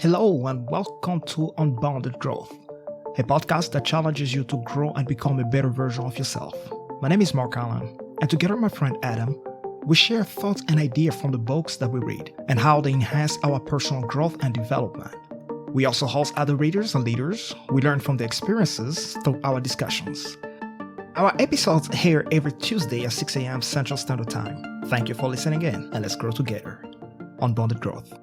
Hello and welcome to Unbounded Growth, a podcast that challenges you to grow and become a better version of yourself. My name is Mark Allen, and together with my friend Adam, we share thoughts and ideas from the books that we read and how they enhance our personal growth and development. We also host other readers and leaders. We learn from their experiences through our discussions. Our episodes air every Tuesday at 6 a.m. Central Standard Time. Thank you for listening in, and let's grow together. Unbounded Growth.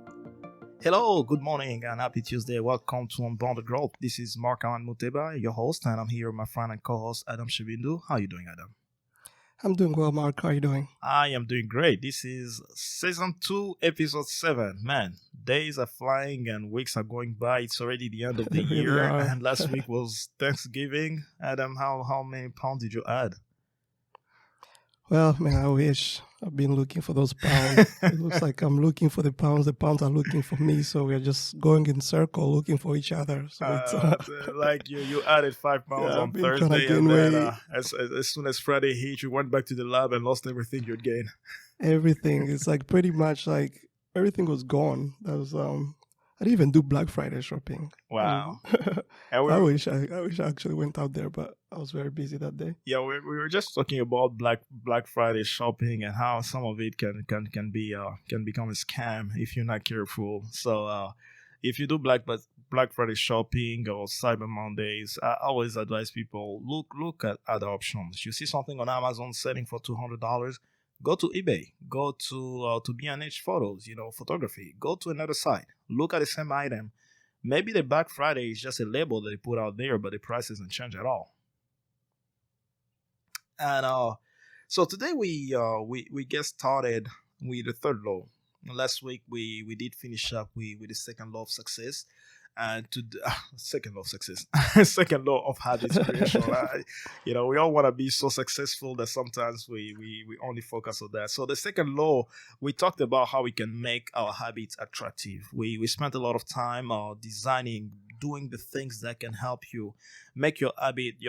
Hello, good morning, and happy Tuesday. Welcome to Unbounded Growth. This is Mark Awan Muteba, your host, and I'm here with my friend and co-host Adam Shibindu. How are you doing, Adam? I'm doing well, Mark. How are you doing? I am doing great. This is Season 2, Episode 7. Man, days are flying and weeks are going by. It's already the end of the They really year, are. and last week was Thanksgiving. Adam, how many pounds did you add? Well, man, I wish. I've been looking for those pounds. It looks like I'm looking for the pounds are looking for me. So we're just going in circle looking for each other. So it's Like you added 5 pounds Yeah, on I've been trying to Thursday, gain and then weight. as soon as Friday hit, you went back to the lab and lost everything you'd gained. everything. It's like pretty much like everything was gone. That was I didn't even do Black Friday shopping. Wow. And And I wish I actually went out there, but I was very busy that day. yeah, we were just talking about Black Friday shopping and how some of it can become a scam if you're not careful. So if you do Black Friday shopping or Cyber Mondays, I always advise people look at other options. You see something on Amazon selling for $200, go to eBay, go to B&H Photos, photography. Go to another site, look at the same item. Maybe the Black Friday is just a label that they put out there, but the price doesn't change at all. And so today we get started with the third law. Last week we did finish up with the second law of success, and to second law of success, second law of habits creation. We all want to be so successful that sometimes we only focus on that. So the second law, we talked about how we can make our habits attractive. We spent a lot of time designing, doing the things that can help you make your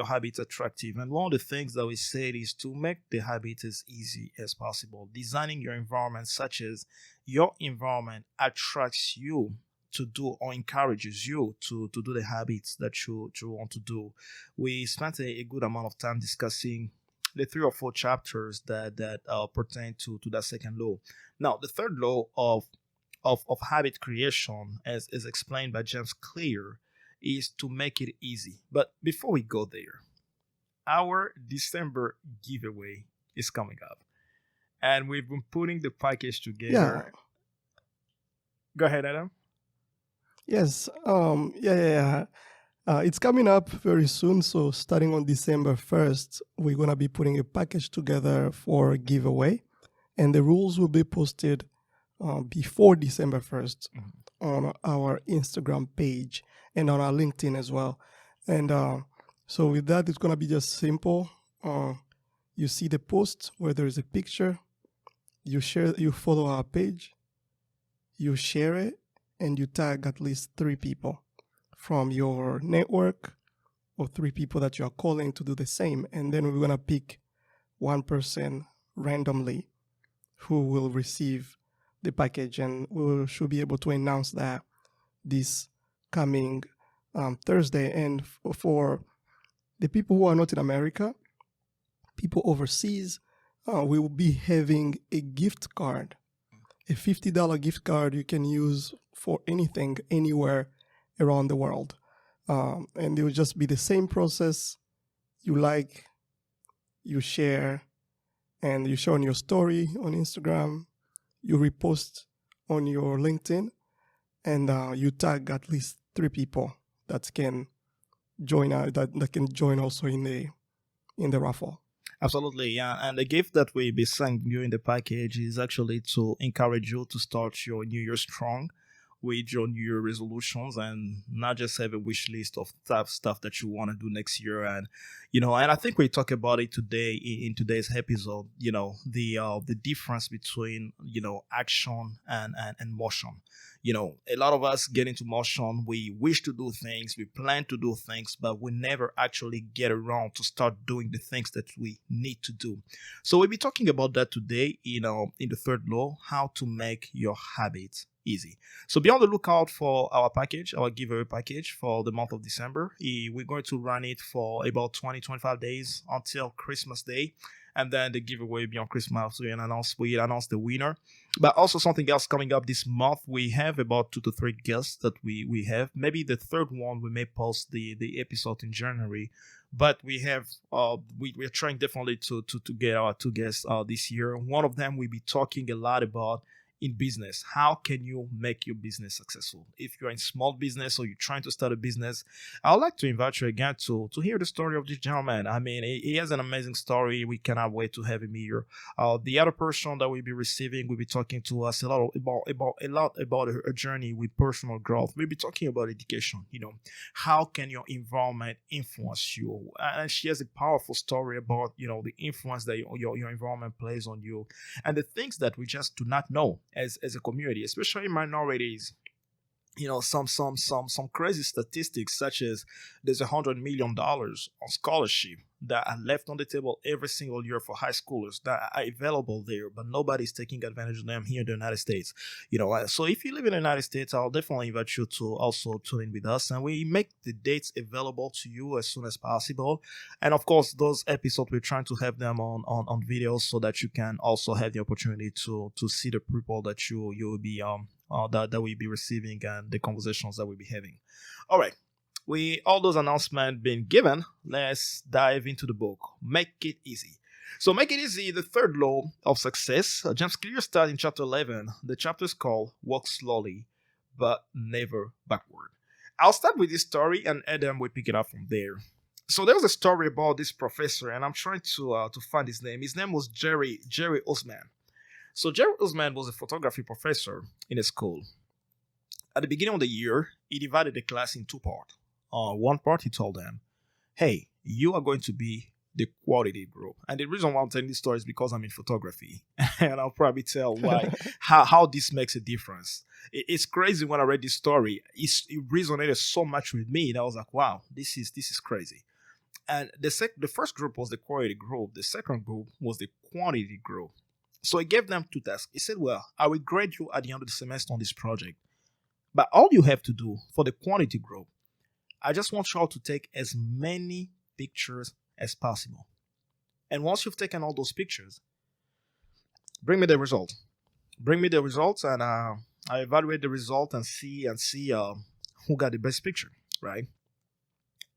habits attractive. And one of the things that we said is to make the habit as easy as possible. Designing your environment such as your environment attracts you to do or encourages you to do the habits that you want to do. We spent a good amount of time discussing the 3 or 4 chapters that pertain to that second law. Now, the third law of habit creation, as is explained by James Clear, is to make it easy. But before we go there, our December giveaway is coming up, and we've been putting the package together. Go ahead, Adam. Yes. Yeah. It's coming up very soon. So starting on December 1st, we're going to be putting a package together for a giveaway. And the rules will be posted before December 1st on our Instagram page and on our LinkedIn as well. And so with that, it's going to be just simple. You see the post where there is a picture. You follow our page. You share it. And you tag at least 3 people from your network or 3 people that you are calling to do the same. And then we're going to pick one person randomly who will receive the package. And we should be able to announce that this coming Thursday. And for the people who are not in America, people overseas, we will be having a gift card. A $50 gift card you can use for anything, anywhere around the world. And it will just be the same process. You like, you share, and you share on your story on Instagram. You repost on your LinkedIn, and you tag at least 3 people that can join that can join also in the raffle. Absolutely, yeah. And the gift that we be sending you in the package is actually to encourage you to start your New Year strong with your New Year resolutions, and not just have a wish list of stuff that you want to do next year. And and I think we talk about it today in today's episode. The difference between action and motion. A lot of us get into motion. We wish to do things, we plan to do things, but we never actually get around to start doing the things that we need to do. So we'll be talking about that today in the third law, how to make your habits easy. So be on the lookout for our package, our giveaway package for the month of December. We're going to run it for about 20-25 days until Christmas Day. And then the giveaway will be on Christmas. We announce the winner. But also something else coming up this month. We have about 2 to 3 guests that we have. Maybe the third one we may post the episode in January. But we have we're trying definitely to get our 2 guests this year. One of them will be talking a lot about in business. How can you make your business successful? If you're in small business or you're trying to start a business, I would like to invite you again to hear the story of this gentleman. I mean, he has an amazing story. We cannot wait to have him here. The other person that we'll be receiving will be talking to us a lot about her journey with personal growth. We'll be talking about education. How can your environment influence you? And she has a powerful story about the influence that your environment plays on you, and the things that we just do not know as a community, especially minorities. Some crazy statistics, such as there's $100 million on scholarship that are left on the table every single year for high schoolers that are available there, but nobody's taking advantage of them here in the United States. So if you live in the United States, I'll definitely invite you to also tune in with us, and we make the dates available to you as soon as possible. And of course, those episodes, we're trying to have them on videos so that you can also have the opportunity to see the people that you will be that we'll be receiving and the conversations that we'll be having. All right. All those announcements being given, let's dive into the book. Make it easy. So, make it easy, the third law of success. James Clear starts in chapter 11. The chapter is called Walk Slowly, but Never Backward. I'll start with this story, and Adam will pick it up from there. So there was a story about this professor, and I'm trying to find his name. His name was Jerry Osman. So Jerry Osman was a photography professor in a school. At the beginning of the year, he divided the class in 2 parts. One part, he told them, hey, you are going to be the quality group. And the reason why I'm telling this story is because I'm in photography. And I'll probably tell why, how this makes a difference. It's crazy when I read this story. It resonated so much with me that I was like, wow, this is crazy. And the first group was the quality group. The second group was the quantity group. So he gave them 2 tasks. He said, well, I will grade you at the end of the semester on this project. But all you have to do for the quantity group, I just want you all to take as many pictures as possible. And once you've taken all those pictures, bring me the result. Bring me the results, and I evaluate the result and see who got the best picture, right?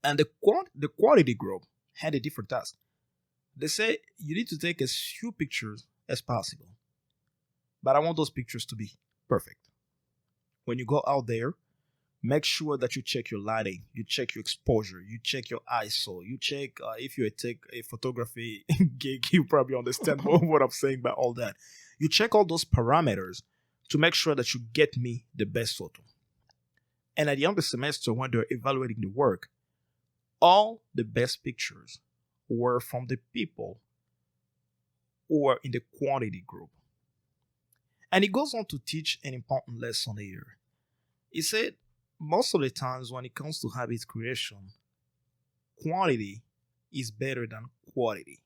And the quality group had a different task. They say you need to take as few pictures as possible, but I want those pictures to be perfect. When you go out there, make sure that you check your lighting, you check your exposure, you check your ISO, you check if you take a photography gig, you probably understand what I'm saying by all that. You check all those parameters to make sure that you get me the best photo. And at the end of the semester, when they're evaluating the work, all the best pictures were from the people who are in the quantity group. And he goes on to teach an important lesson here. He said, most of the times when it comes to habit creation, quantity is better than quality.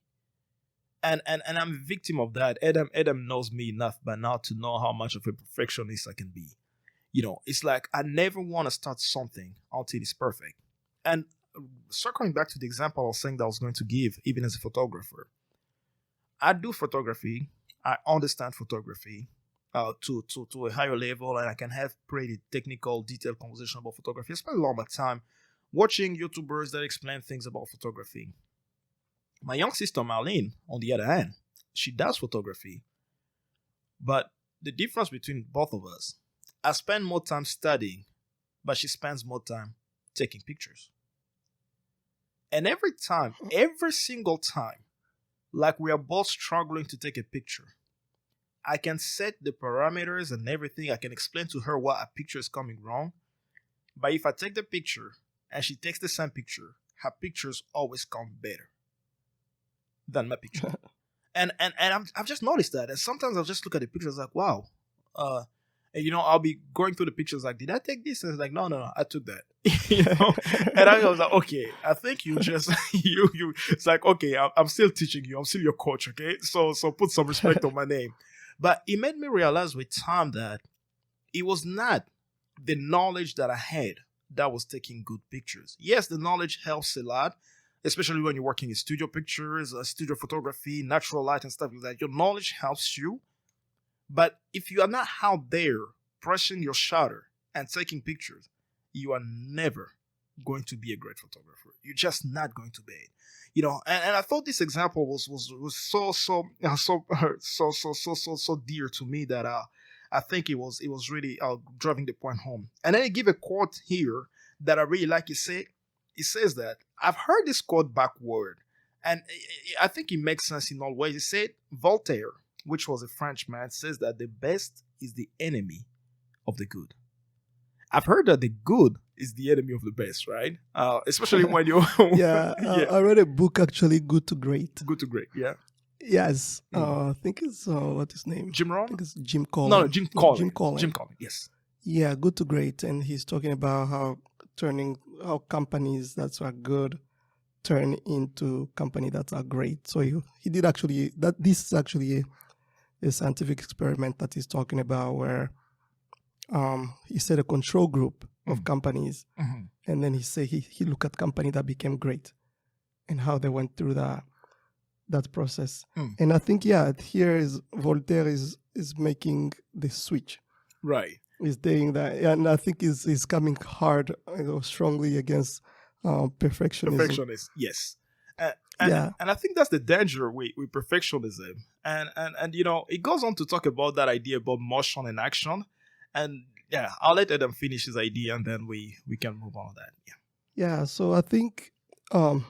And I'm a victim of that. Adam knows me enough by now to know how much of a perfectionist I can be. It's like I never want to start something until it's perfect. And circling back to the example I was saying that I was going to give, even as a photographer, I do photography. I understand photography to a higher level, and I can have pretty technical, detailed conversation about photography. I spend a lot of my time watching YouTubers that explain things about photography. My young sister Marlene, on the other hand, she does photography, but the difference between both of us, I spend more time studying, but she spends more time taking pictures. And every single time, like we are both struggling to take a picture, I can set the parameters and everything. I can explain to her why a picture is coming wrong. But if I take the picture and she takes the same picture, her pictures always come better than my picture. and I've just noticed that. And sometimes I'll just look at the pictures like, wow. And I'll be going through the pictures like, did I take this? And it's like, no, I took that. And I was like, okay, I think you just you. It's like, okay, I'm still teaching you. I'm still your coach. Okay, so put some respect on my name. But it made me realize with time that it was not the knowledge that I had that was taking good pictures. Yes, the knowledge helps a lot, especially when you're working in studio pictures, studio photography, natural light, and stuff like that. Your knowledge helps you. But if you are not out there pressing your shutter and taking pictures, you are never going to be a great photographer. You're just not going to be it. And I thought this example was so dear to me that I think it was really driving the point home. And then he give a quote here that I really like. It says that I've heard this quote backward, and I think it makes sense in all ways. He said Voltaire, which was a Frenchman, says that the best is the enemy of the good. I've heard that the good is the enemy of the best, right? Especially when you Yeah, I read a book actually, Good to Great. Good to great, yeah. Yes, I think it's what's his name? Jim I Rohn? think it's Jim Collin. No, Jim Collin. Jim Collin. Jim Collin, yes. Yeah, Good to Great, and he's talking about how companies that are good turn into companies that are great. So he did actually that. This is actually a scientific experiment that he's talking about where he said a control group of companies, and then he said he looked at companies that became great and how they went through that process. And I think here is Voltaire is making the switch. Right. He's saying that, and I think he's coming hard, strongly against perfectionism. Perfectionist, yes. And I think that's the danger with perfectionism. And it goes on to talk about that idea about motion and action. And yeah, I'll let Adam finish his idea, and then we can move on to that. Yeah. So I think a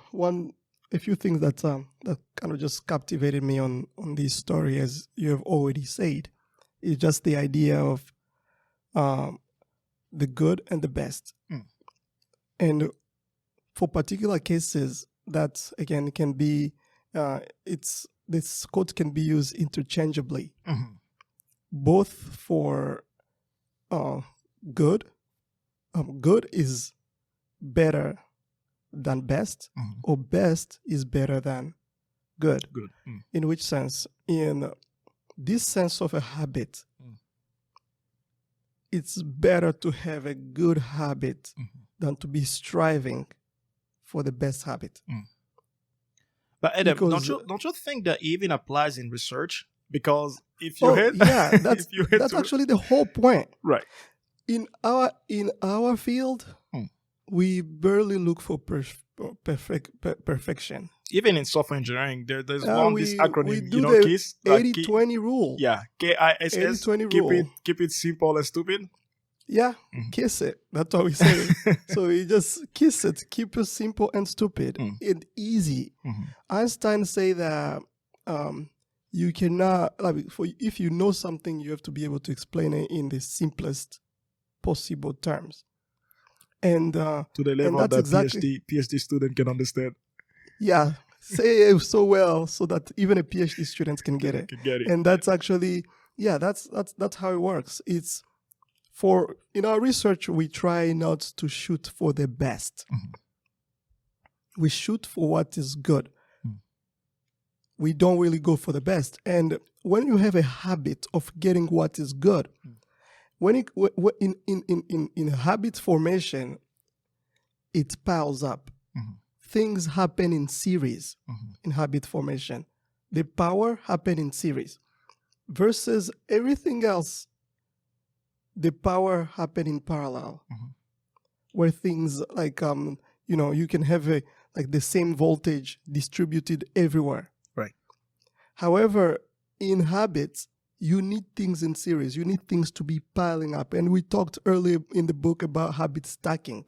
few things that kind of just captivated me on this story, as you have already said, is just the idea of the good and the best. And for particular cases, that again can be this quote can be used interchangeably, both for good. Good is better than best, or best is better than good. Good. In which sense? In this sense of a habit, it's better to have a good habit than to be striving for the best habit. But Adam, Because- don't you think that even applies in research? Because if you that's if you hit that's to- actually the whole point. right. In our field, we barely look for perfection. Even in software engineering, there's this we acronym, do the KISS. 80-20 rule. Yeah, KISS. 80-20 Keep rule. keep it simple and stupid. Yeah, kiss it. That's what we say. So we just kiss it. Keep it simple and stupid and easy. Einstein say that you cannot, if you know something, you have to be able to explain it in the simplest possible terms. And To the level that's that exactly- PhD student can understand. yeah, say it so well so that even a PhD student can get it. Can get it. And that's actually, that's how it works. It's in our research, we try not to shoot for the best. We shoot for what is good. We don't really go for the best. And when you have a habit of getting what is good, in habit formation, it piles up. Things happen in series in habit formation. The power happen in series versus everything else. The power happen in parallel, where things like you can have the same voltage distributed everywhere. Right. However, in habits, you need things in series. You need things to be piling up. And we talked earlier in the book about habit stacking.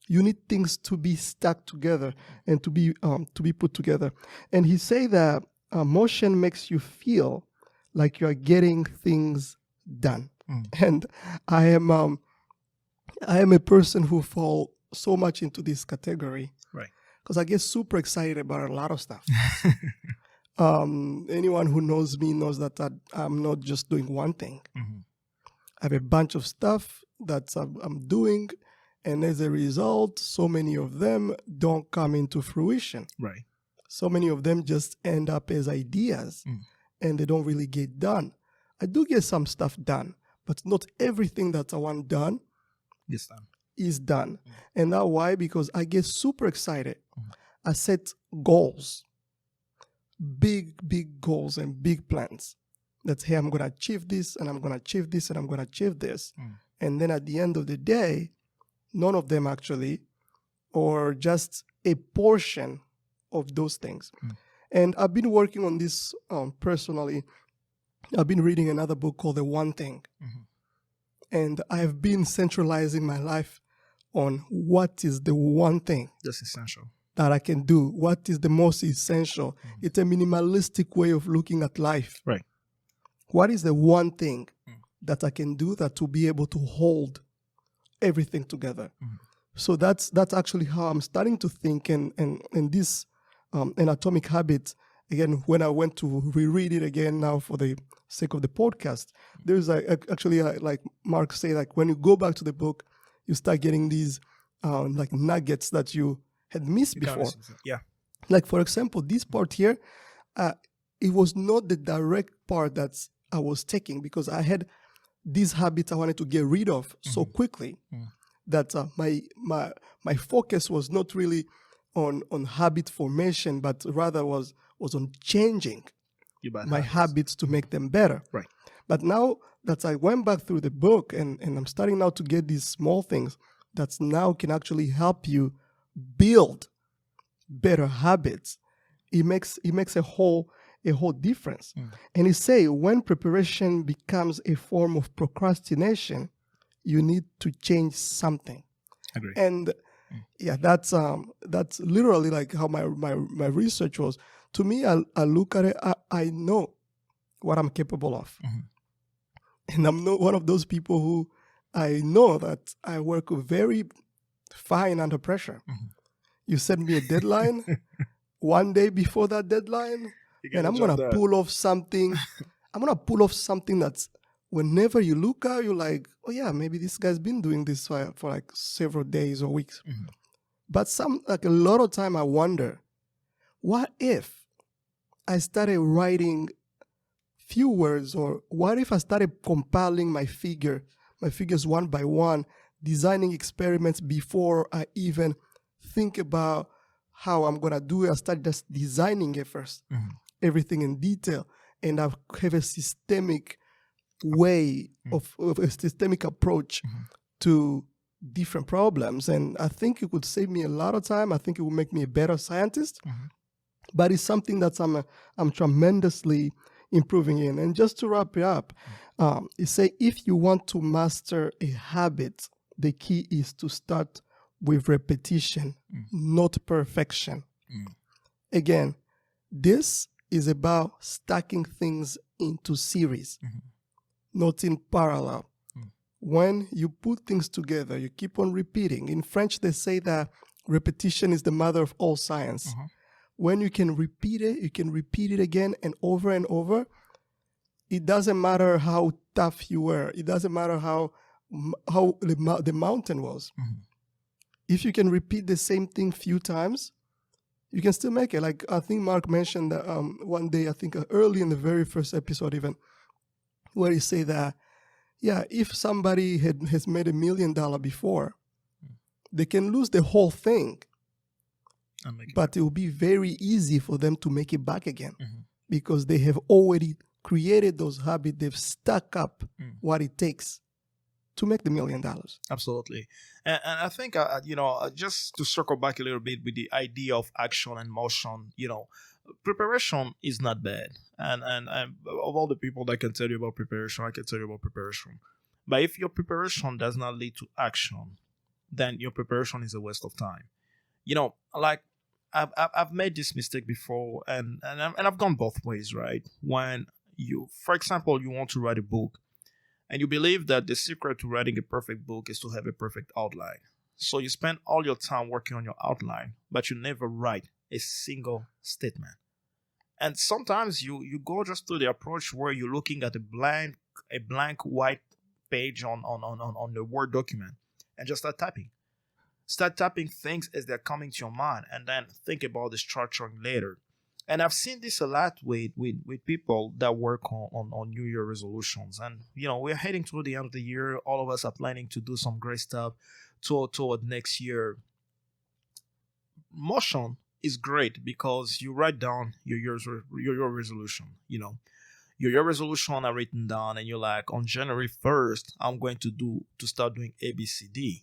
You need things to be stacked together and to be put together. And he say that motion makes you feel like you are getting things done. And I am a person who fall so much into this category, Right. Because I get super excited about a lot of stuff. Anyone who knows me knows that I'm not just doing one thing. I have a bunch of stuff that I'm doing, and as a result, so many of them don't come into fruition. Right. So many of them just end up as ideas, and they don't really get done. I do get some stuff done, but not everything that I want done This time. is done. And that's why, because I get super excited. I set goals, big goals and big plans. That, hey, I'm going to achieve this, and I'm going to achieve this, and I'm going to achieve this. And then at the end of the day, none of them actually, or just a portion of those things. And I've been working on this personally. I've been reading another book called The One Thing. And I've been centralizing my life on what is the one thing That's essential. that I can do. What is the most essential? It's a minimalistic way of looking at life. Right. What is the one thing that I can do that will be able to hold everything together? So that's actually how I'm starting to think. And this an Atomic Habit, again, when I went to reread it again now for the sake of the podcast, there's actually like Mark say, like when you go back to the book, you start getting these like nuggets that you had missed before. Yeah. Like, for example, this part here, it was not the direct part that I was taking, because I had this habit I wanted to get rid of so quickly that my focus was not really on habit formation, but rather was on changing my habits to make them better. Right. But now that I went back through the book and I'm starting now to get these small things that now can actually help you build better habits, it makes a whole difference. And he say, when preparation becomes a form of procrastination, you need to change something. Agree. And yeah, that's literally like how my research was. To me, I look at it, I know what I'm capable of. And I'm not one of those people who, I know that I work very fine under pressure. You set me a deadline, one day before that deadline, and I'm going to pull off something. I'm going to pull off something that's, whenever you look at, you're like, oh yeah, maybe this guy's been doing this for like several days or weeks. But a lot of time I wonder, what if I started writing few words, or what if I started compiling my figures one by one, designing experiments before I even think about how I'm going to do it. I start just designing it first, everything in detail, and I have a systemic way of a systemic approach to different problems. And I think it would save me a lot of time. I think it would make me a better scientist. But it's something that I'm tremendously improving in. And just to wrap it up, it say, if you want to master a habit, the key is to start with repetition, not perfection. Again, this is about stacking things into series, not in parallel. When you put things together, you keep on repeating. In French, they say that repetition is the mother of all science. When you can repeat it again and over. It doesn't matter how tough you were. It doesn't matter how the mountain was. If you can repeat the same thing few times, you can still make it. Like I think Mark mentioned that one day, I think early in the very first episode even, where he say that, yeah, if somebody has made $1 million before, they can lose the whole thing. But it will be very easy for them to make it back again because they have already created those habits. They've stuck up what it takes to make the $1 million. Absolutely. And I think, just to circle back a little bit with the idea of action and motion, preparation is not bad. And of all the people that can tell you about preparation, I can tell you about preparation. But if your preparation does not lead to action, then your preparation is a waste of time. Like I've made this mistake before, and I've gone both ways, right? When for example, you want to write a book, and you believe that the secret to writing a perfect book is to have a perfect outline. So you spend all your time working on your outline, but you never write a single statement. And sometimes you go just to the approach where you're looking at a blank white page on the Word document and just start typing. Start typing things as they're coming to your mind, and then think about the structuring later. And I've seen this a lot with people that work on New Year resolutions. And we're heading toward the end of the year. All of us are planning to do some great stuff toward next year. Motion is great because you write down your resolution. Your resolution are written down, and you're like, on January 1st, I'm going to start doing ABCD.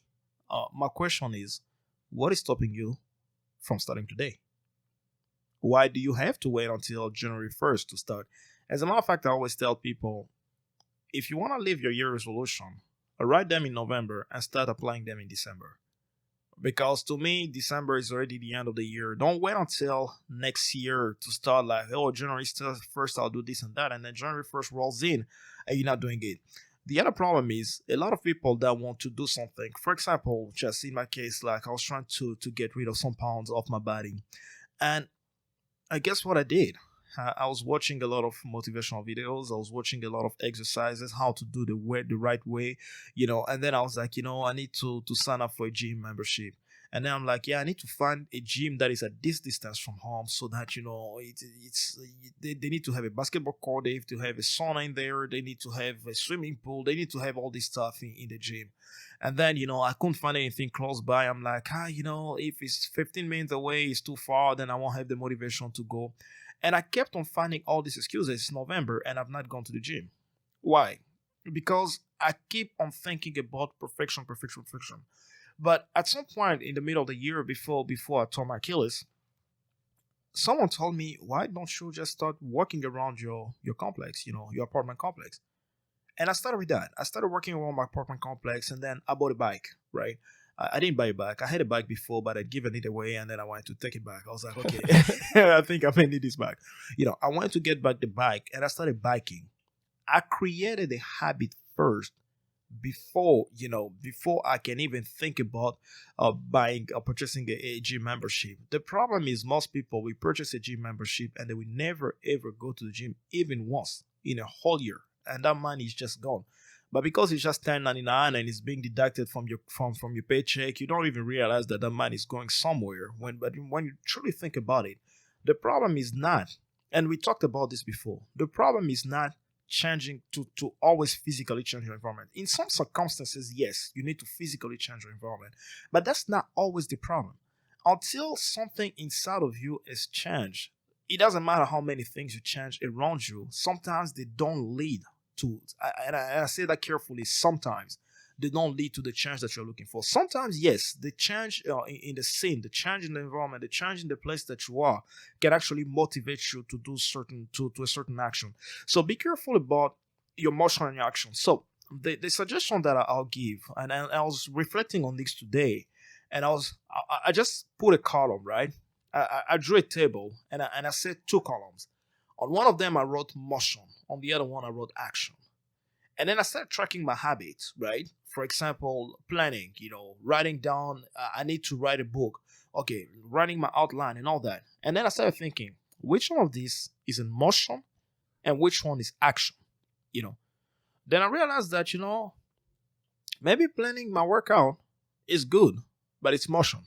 My question is, what is stopping you from starting today? Why do you have to wait until January 1st to start? As a matter of fact, I always tell people, if you want to live your year resolution, write them in November and start applying them in December. Because to me, December is already the end of the year. Don't wait until next year to start like, oh, January 1st, I'll do this and that. And then January 1st rolls in and you're not doing it. The other problem is a lot of people that want to do something. For example, just in my case, like I was trying to get rid of some pounds off my body. And I guess what I did. I was watching a lot of motivational videos. I was watching a lot of exercises, how to do the right way, And then I was like, I need to sign up for a gym membership. And then I'm like, yeah, I need to find a gym that is at this distance from home, so that they need to have a basketball court, they have to have a sauna in there, they need to have a swimming pool, they need to have all this stuff in the gym. And then I couldn't find anything close by. I'm like, if it's 15 minutes away, it's too far, then I won't have the motivation to go. And I kept on finding all these excuses. It's November and I've not gone to the gym. Why? Because I keep on thinking about perfection, perfection, perfection. But at some point in the middle of the year, before I tore my Achilles, someone told me, why don't you just start walking around your complex, your apartment complex? And I started with that. I started working around my apartment complex, and then I bought a bike, right? I didn't buy a bike. I had a bike before, but I'd given it away, and then I wanted to take it back. I was like, okay, I think I may need this bike. I wanted to get back the bike, and I started biking. I created a habit first before I can even think about buying or purchasing a gym membership. The problem is most people will purchase a gym membership and they will never ever go to the gym even once in a whole year, and that money is just gone. But because it's just 10.99 and it's being deducted from your paycheck, you don't even realize that money is going somewhere. But when you truly think about it, the problem is not, and we talked about this before. The problem is not changing to always physically change your environment. In some circumstances, yes, you need to physically change your environment, but that's not always the problem. Until something inside of you is changed, it doesn't matter how many things you change around you. Sometimes they don't lead to, and I say that carefully, sometimes they don't lead to the change that you're looking for. Sometimes, yes, the change in the scene, the change in the environment, the change in the place that you are can actually motivate you to do to a certain action. So be careful about your motion and your action. So the suggestion that I'll give, and I was reflecting on this today, and I just put a column, right? I drew a table, and I said two columns. On one of them, I wrote motion. On the other one, I wrote action. And then I started tracking my habits, right? For example, planning, writing down, I need to write a book. Okay, writing my outline and all that. And then I started thinking, which one of these is in motion and which one is action? You know. Then I realized that, maybe planning my workout is good, but it's motion.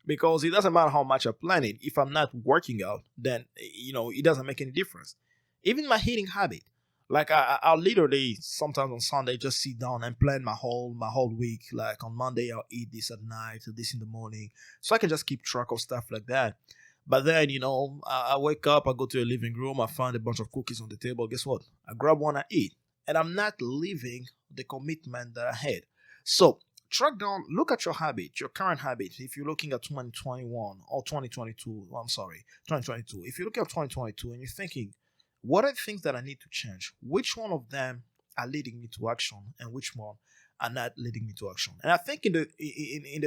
Because it doesn't matter how much I plan it. If I'm not working out, then, it doesn't make any difference. Even my eating habit. Like I'll literally sometimes on Sunday just sit down and plan my whole week. Like on Monday I'll eat this at night, this in the morning, so I can just keep track of stuff like that. But then I wake up, I go to a living room, I find a bunch of cookies on the table. Guess what? I grab one, I eat, and I'm not living the commitment that I had. So track down, look at your habit, your current habit. If you're looking at 2021 or 2022, I'm sorry, 2022. If you're looking at 2022 and you're thinking, what are the things that I need to change? Which one of them are leading me to action, and which one are not leading me to action? And I think in the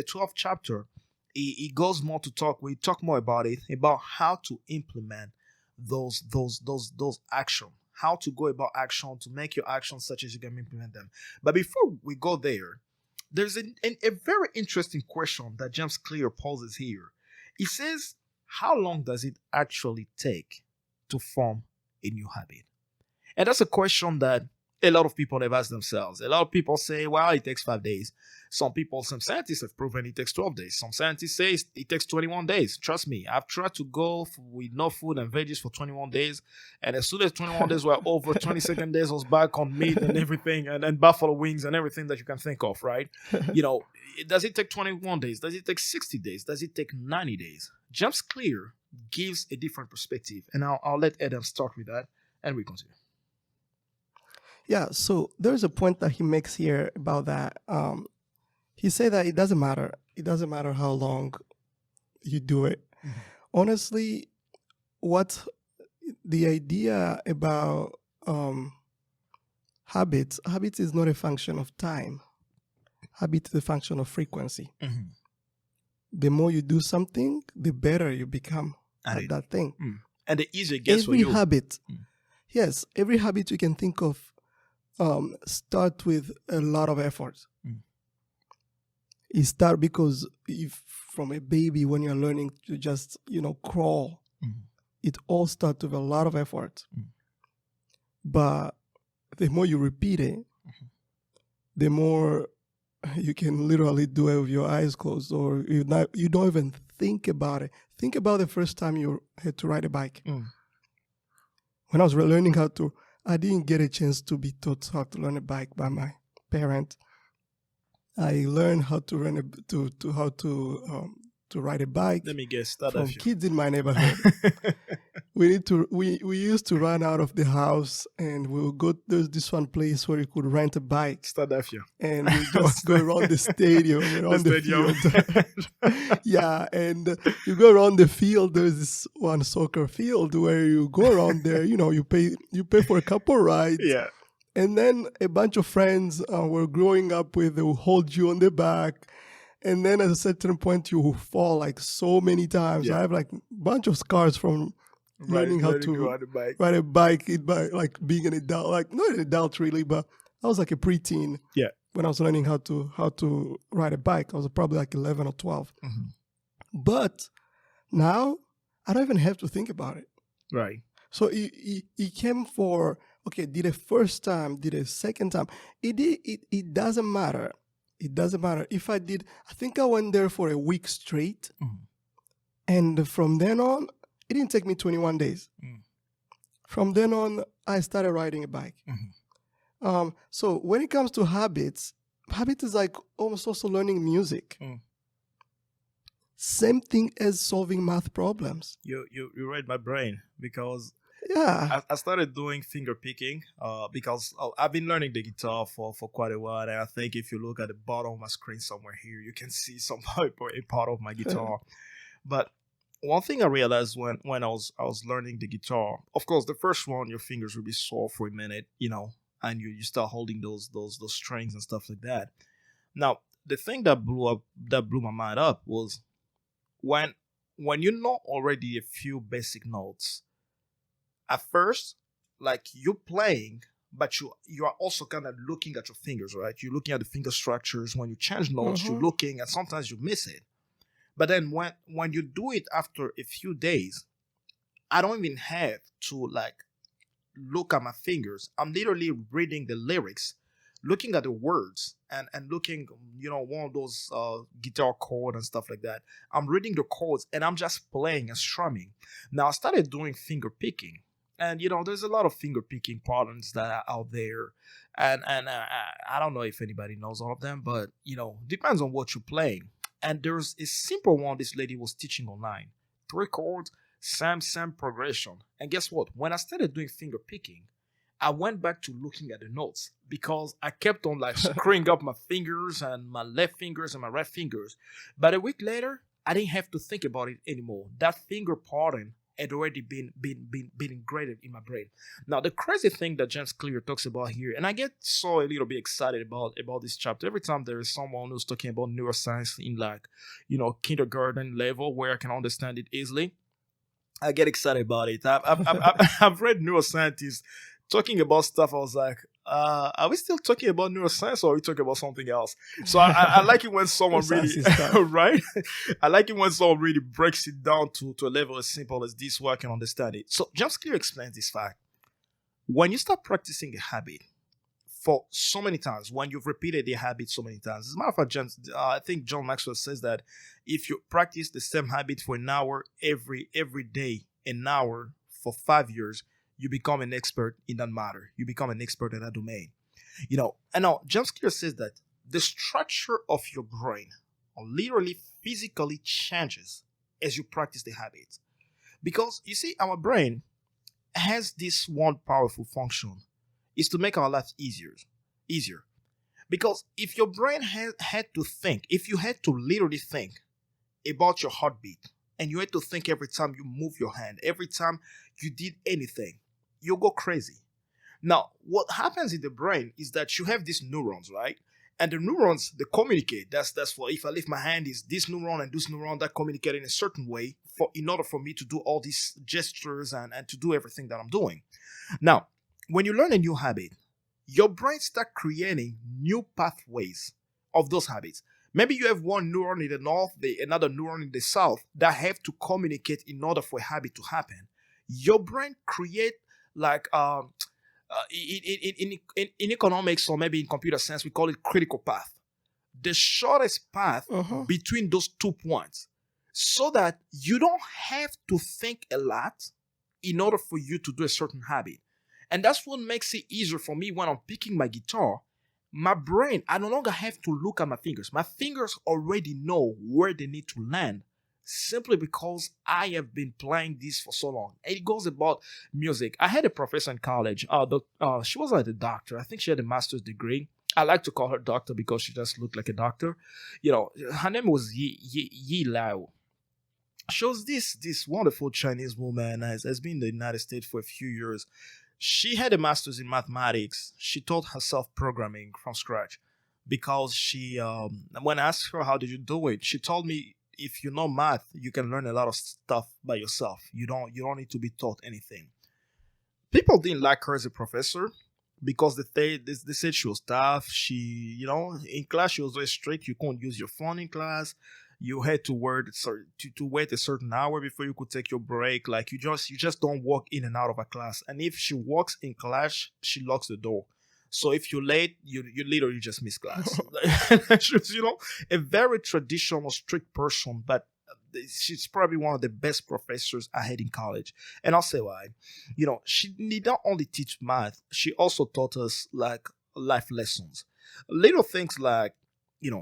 12th chapter, it goes more to talk. We talk more about it, about how to implement those action, how to go about action to make your actions such as you can implement them. But before we go there, there's a very interesting question that James Clear poses here. He says, how long does it actually take to form a new habit? And that's a question that A lot of people have asked themselves. A lot of people say, well, it takes 5 days. Some scientists have proven it takes 12 days. Some scientists say it takes 21 days. Trust me, I've tried to go with no food and veggies for 21 days. And as soon as 21 days were over, 22nd days was back on meat and everything, and buffalo wings and everything that you can think of, right? Does it take 21 days? Does it take 60 days? Does it take 90 days? James Clear gives a different perspective. And I'll let Adam start with that, and we continue. Yeah, so there's a point that he makes here about that. He said that it doesn't matter. It doesn't matter how long you do it. Mhm. Honestly, what the idea about habits is not a function of time. Habit is a function of frequency. Mhm. The more you do something, the better you become At at it. that thing. And the easier it gets for Every you. habit, Mm. yes, every habit you can think of start with a lot of effort. Mm. It start because if from a baby when you're learning to just crawl, it all starts with a lot of effort. But the more you repeat it, the more you can literally do it with your eyes closed, or you don't even think about it. Think about the first time you had to ride a bike. When I was learning I didn't get a chance to be taught how to learn a bike by my parent. I learned how to ride a bike Let me guess. from kids in my neighborhood. We used to run out of the house and we would go. There's this one place where you could rent a bike, Stadafia. and we just go around the stadium, around the field. Yeah, and you go around the field. There's this one soccer field where you go around there. You pay for a couple rides. Yeah. And then a bunch of friends were growing up with, they will hold you on the back. And then at a certain point, you will fall like so many times. Yeah. I have like a bunch of scars from learning how to ride a bike. ride a bike, like being an adult, like not an adult really, but I was like a preteen. Yeah. When I was learning how to ride a bike. I was probably like 11 or 12. Mhm. But now I don't even have to think about it. Right. So he came for, okay, did a first time, did a second time. It doesn't matter. It doesn't matter. If I think I went there for a week straight. Mhm. And from then on, it didn't take me 21 days. From then on, I started riding a bike. So when it comes to habits is like almost also learning music. Same thing as solving math problems. You read my brain, because Yeah. I started doing finger picking because I've been learning the guitar for quite a while, and I think if you look at the bottom of my screen somewhere here, you can see a part of my guitar. But one thing I realized when I was learning the guitar, of course, the first one, your fingers will be sore for a minute, and you start holding those strings and stuff like that. Now, the thing that blew my mind up was when you know already a few basic notes. At first, like you're playing, but you are also kind of looking at your fingers, right? You're looking at the finger structures. When you change notes, you're looking, and sometimes you miss it. But then when you do it after a few days, I don't even have to like look at my fingers. I'm literally reading the lyrics, looking at the words, and looking, one of those guitar chords and stuff like that. I'm reading the chords and I'm just playing and strumming. Now I started doing finger picking. And there's a lot of finger picking patterns that are out there, and I don't know if anybody knows all of them, but depends on what you're playing. And there's a simple one this lady was teaching online: 3 chords, same progression. And guess what? When I started doing finger picking, I went back to looking at the notes because I kept on like screwing up my fingers and my left fingers and my right fingers. But a week later, I didn't have to think about it anymore. That finger pattern had already been engraved in my brain. Now, the crazy thing that James Clear talks about here, and I get so a little bit excited about this chapter every time there is someone who's talking about neuroscience in like, kindergarten level where I can understand it easily. I get excited about it. I've read neuroscientists talking about stuff. I was like, are we still talking about neuroscience, or are we talking about something else? So I like it when someone really, right? I like it when someone really breaks it down to a level as simple as this, where I can understand it. So James Clear explains this fact: when you start practicing a habit, for so many times when you've repeated the habit so many times. As a matter of fact, I think John Maxwell says that if you practice the same habit for an hour every day, an hour for 5 years, you become an expert in that matter. You become an expert in that domain. And now James Clear says that the structure of your brain literally physically changes as you practice the habit. Because you see, our brain has this one powerful function is to make our lives easier. Because if your brain had to think, if you had to literally think about your heartbeat, and you had to think every time you move your hand, every time you did anything, you'll go crazy. Now, what happens in the brain is that you have these neurons, right? And the neurons, they communicate. That's for if I lift my hand, is this neuron and this neuron that communicate in a certain way for in order for me to do all these gestures and to do everything that I'm doing. Now, when you learn a new habit, your brain start creating new pathways of those habits. Maybe you have one neuron in the north, another neuron in the south that have to communicate in order for a habit to happen. Your brain create like in economics or maybe in computer science, we call it critical path. The shortest path between those 2 points so that you don't have to think a lot in order for you to do a certain habit. And that's what makes it easier for me when I'm picking my guitar. My brain, I no longer have to look at my fingers. My fingers already know where they need to land simply because I have been playing this for so long. And it goes about music. I had a professor in college. She wasn't a doctor. I think she had a master's degree. I like to call her doctor because she just looked like a doctor. Her name was Yi Lao. She was this wonderful Chinese woman, has been in the United States for a few years. She had a master's in mathematics. She taught herself programming from scratch because when I asked her, how did you do it? She told me, if you know math, you can learn a lot of stuff by yourself. You don't need to be taught anything. People didn't like her as a professor because they said she was tough. She, in class, she was very strict. You couldn't use your phone in class. You had to wait a certain hour before you could take your break. Like you just don't walk in and out of a class. And if she walks in class, she locks the door. So if you're late, you literally just miss class. She was, a very traditional, strict person, but she's probably one of the best professors I had in college. And I'll say why. She did not only teach math, she also taught us like life lessons. Little things like,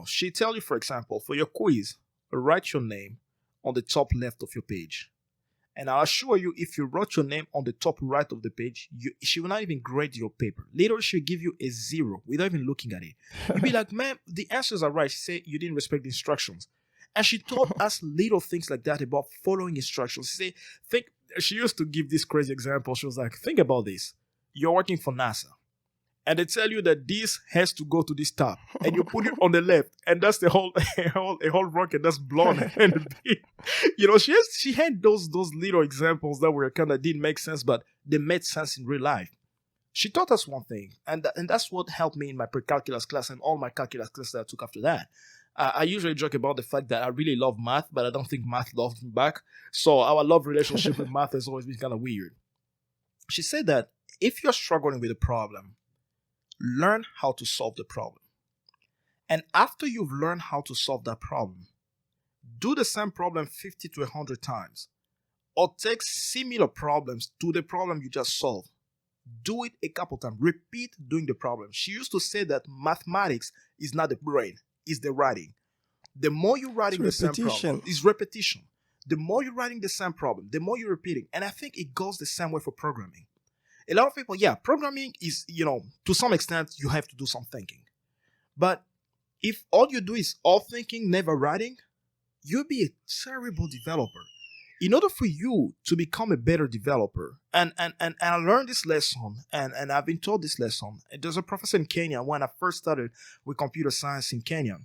she tell you, for example, for your quiz, write your name on the top left of your page. And I'll assure you, if you wrote your name on the top right of the page, she will not even grade your paper. Later, she'll give you a 0 without even looking at it. You'll be like, man, the answers are right. She said you didn't respect the instructions. And she taught us little things like that about following instructions. She used to give this crazy example. She was like, think about this. You're working for NASA. And they tell you that this has to go to this tab, and you put it on the left, and that's the whole a whole rocket that's blown. And she had those little examples that were kind of didn't make sense, but they made sense in real life. She taught us one thing, and that's what helped me in my pre-calculus class and all my calculus classes that I took after that. I usually joke about the fact that I really love math, but I don't think math loves me back. So our love relationship with math has always been kind of weird. She said that if you're struggling with a problem, learn how to solve the problem. And after you've learned how to solve that problem, do the same problem 50 to 100 times. Or take similar problems to the problem you just solved. Do it a couple times. Repeat doing the problem. She used to say that mathematics is not the brain, it's the writing. The more you're writing the same problem, it's repetition. The more you're writing the same problem, the more you're repeating. And I think it goes the same way for programming. A lot of people, programming is, to some extent, you have to do some thinking. But if all you do is all thinking, never writing, you'll be a terrible developer. In order for you to become a better developer, and I learned this lesson, and I've been taught this lesson. There's a professor in Kenya when I first started with computer science in Kenya.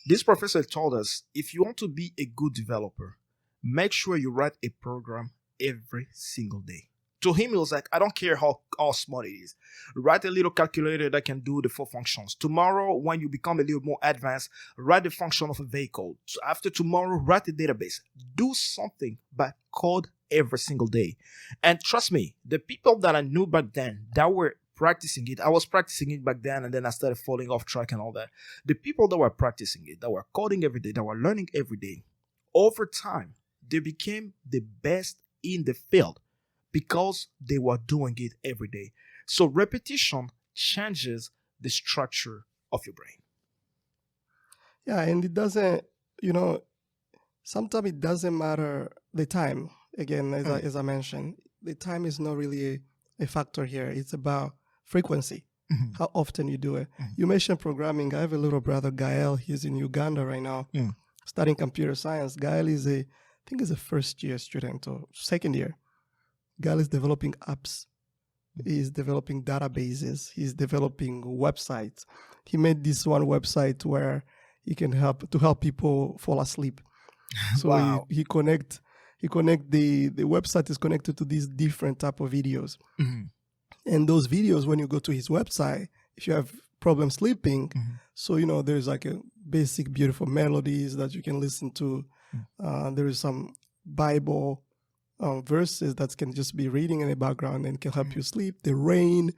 This professor told us, if you want to be a good developer, make sure you write a program every single day. To him, it was like, I don't care how small it is. Write a little calculator that can do the 4 functions. Tomorrow, when you become a little more advanced, write the function of a vehicle. So after tomorrow, write a database. Do something, but code every single day. And trust me, the people that I knew back then that were practicing it. I was practicing it back then, and then I started falling off track and all that. The people that were practicing it, that were coding every day, that were learning every day, over time, they became the best in the field because they were doing it every day. So repetition changes the structure of your brain. Yeah, and it doesn't, you know, sometimes it doesn't matter the time. Again, as I mentioned, the time is not really a factor here. It's about frequency, how often you do it. You mentioned programming. I have a little brother, Gael. He's in Uganda right now, studying computer science. Gael is I think he's a first year student or second year. Gael is developing apps. He's developing databases. He's developing websites. He made this one website where he can help people fall asleep. So Wow. he connect the website is connected to these different type of videos. And those videos, when you go to his website, if you have problem sleeping, so there's like a basic beautiful melodies that you can listen to. There is some Bible verses that can just be reading in the background and can help you sleep. The rain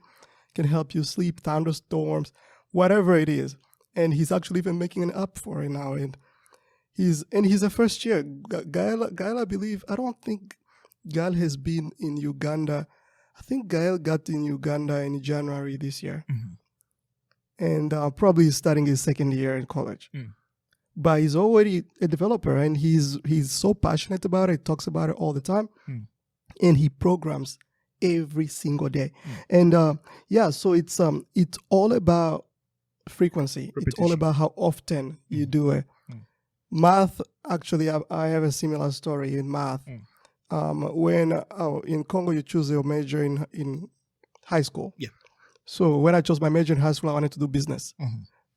can help you sleep, thunderstorms, whatever it is. And he's actually even making an app for it now. And he's a first year. Gael, I believe, I don't think Gael has been in Uganda. I think Gael got in Uganda in January this year. And probably he's starting his second year in college. But he's already a developer, and he's so passionate about it. He talks about it all the time. And he programs every single day. And so it's all about frequency. Repetition. It's all about how often you do it. Math, actually, I have a similar story in math. When in Congo, you choose your major in high school. Yeah. So when I chose my major in high school, I wanted to do business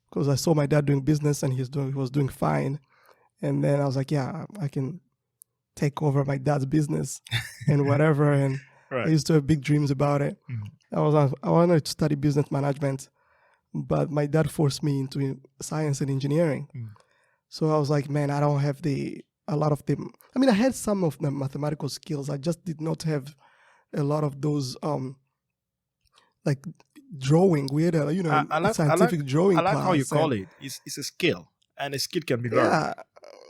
because I saw my dad doing business and he was doing fine. And then I was like, yeah, I can take over my dad's business and whatever. And I used to have big dreams about it. I wanted to study business management, but my dad forced me into science and engineering. So I was like, man, I don't have a lot of them. I mean, I had some of the mathematical skills. I just did not have a lot of those, like drawing. We had a scientific drawing class. I like how you call it. It's a skill, and a skill can be learned.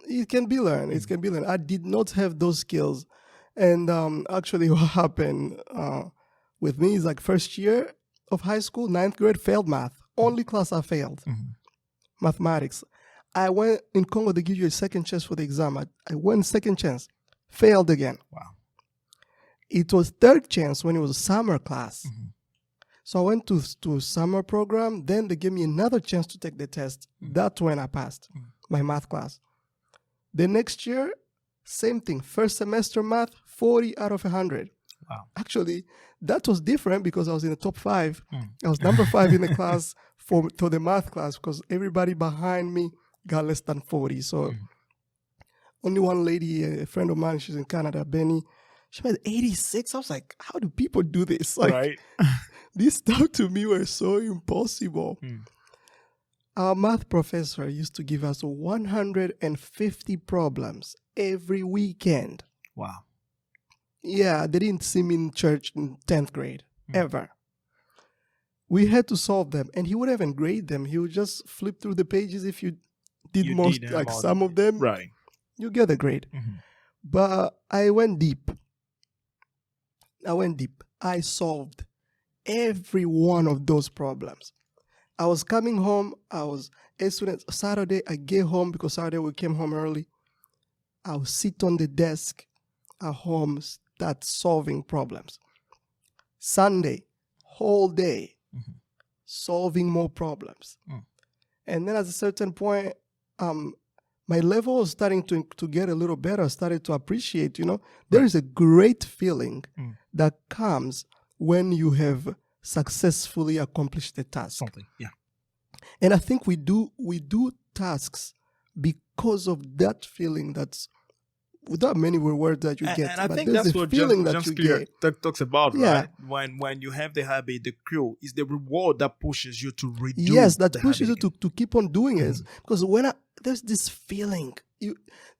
Yeah, it can be learned. It can be learned. I did not have those skills. And actually what happened with me is like first year of high school, 9th grade, failed math. Only class I failed. Mathematics. I went in Congo, they give you a second chance for the exam. I went second chance, failed again. Wow. It was third chance when it was a summer class. So I went to summer program. Then they gave me another chance to take the test. That's when I passed my math class. The next year, same thing. First semester math, 40 out of 100. Wow. Actually, that was different because I was in the top 5. I was number 5 in the class for the math class because everybody behind me got less than 40. So only one lady, a friend of mine, she's in Canada, Benny, she had 86. I was like, how do people do this? Like, this stuff to me were so impossible. Our math professor used to give us 150 problems every weekend. Wow. Yeah, they didn't see me in church in 10th grade, ever. We had to solve them, and he wouldn't even grade them. He would just flip through the pages. If you did some of them, you get a grade. But I went deep. I solved every one of those problems. I was coming home. I was a student. Saturday, I get home because Saturday we came home early. I would sit on the desk at home, start solving problems. Sunday, whole day, solving more problems. And then at a certain point, my level was starting to get a little better. I started to appreciate, there is a great feeling that comes when you have successfully accomplished the task. Something, yeah. And I think we do tasks because of that feeling that's without many words that you get. And I but think there's that's a what feeling James that you Clear get. talks about, Yeah. right? When you have the habit, the cue is the reward that pushes you to redo. Yes, that the pushes you habit to keep on doing it. Because there's this feeling,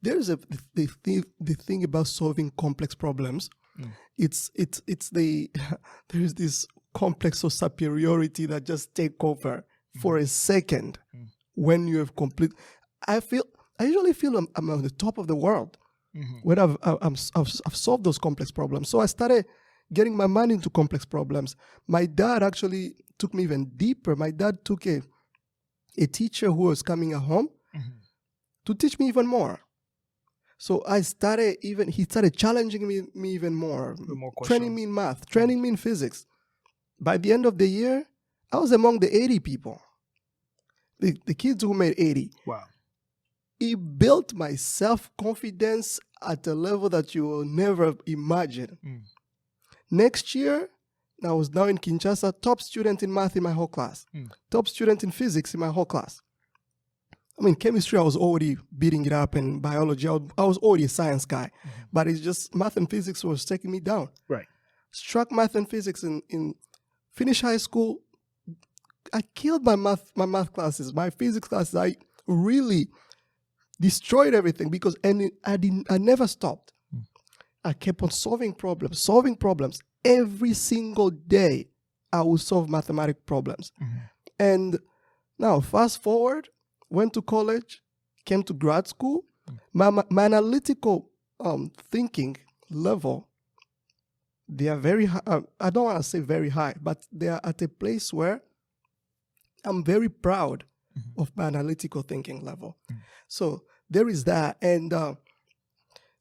there's the thing about solving complex problems. It's there's this complex of superiority that just take over for a second Mhm. when you have complete. I usually feel I'm on the top of the world Mhm. when I've solved those complex problems. So I started getting my mind into complex problems. My dad actually took me even deeper. My dad took a teacher who was coming at home Mhm. to teach me even more. So he started challenging me even more, With more training questions. me in math, training me in physics. By the end of the year, I was among the 80 people, the kids who made 80. Wow. It built my self-confidence at a level that you will never imagine. Mm. Next year, I was now in Kinshasa, top student in math in my whole class, top student in physics in my whole class. I mean, chemistry, I was already beating it up, and biology, I was already a science guy. But it's just math and physics was taking me down. Right. Struck math and physics in finished high school. I killed my math classes, my physics classes. I really destroyed everything because I never stopped. I kept on solving problems. Every single day, I would solve mathematical problems. And now, fast forward, went to college, came to grad school. My analytical thinking level, they are very high. I don't want to say very high, but they are at a place where I'm very proud of my analytical thinking level. So there is that. And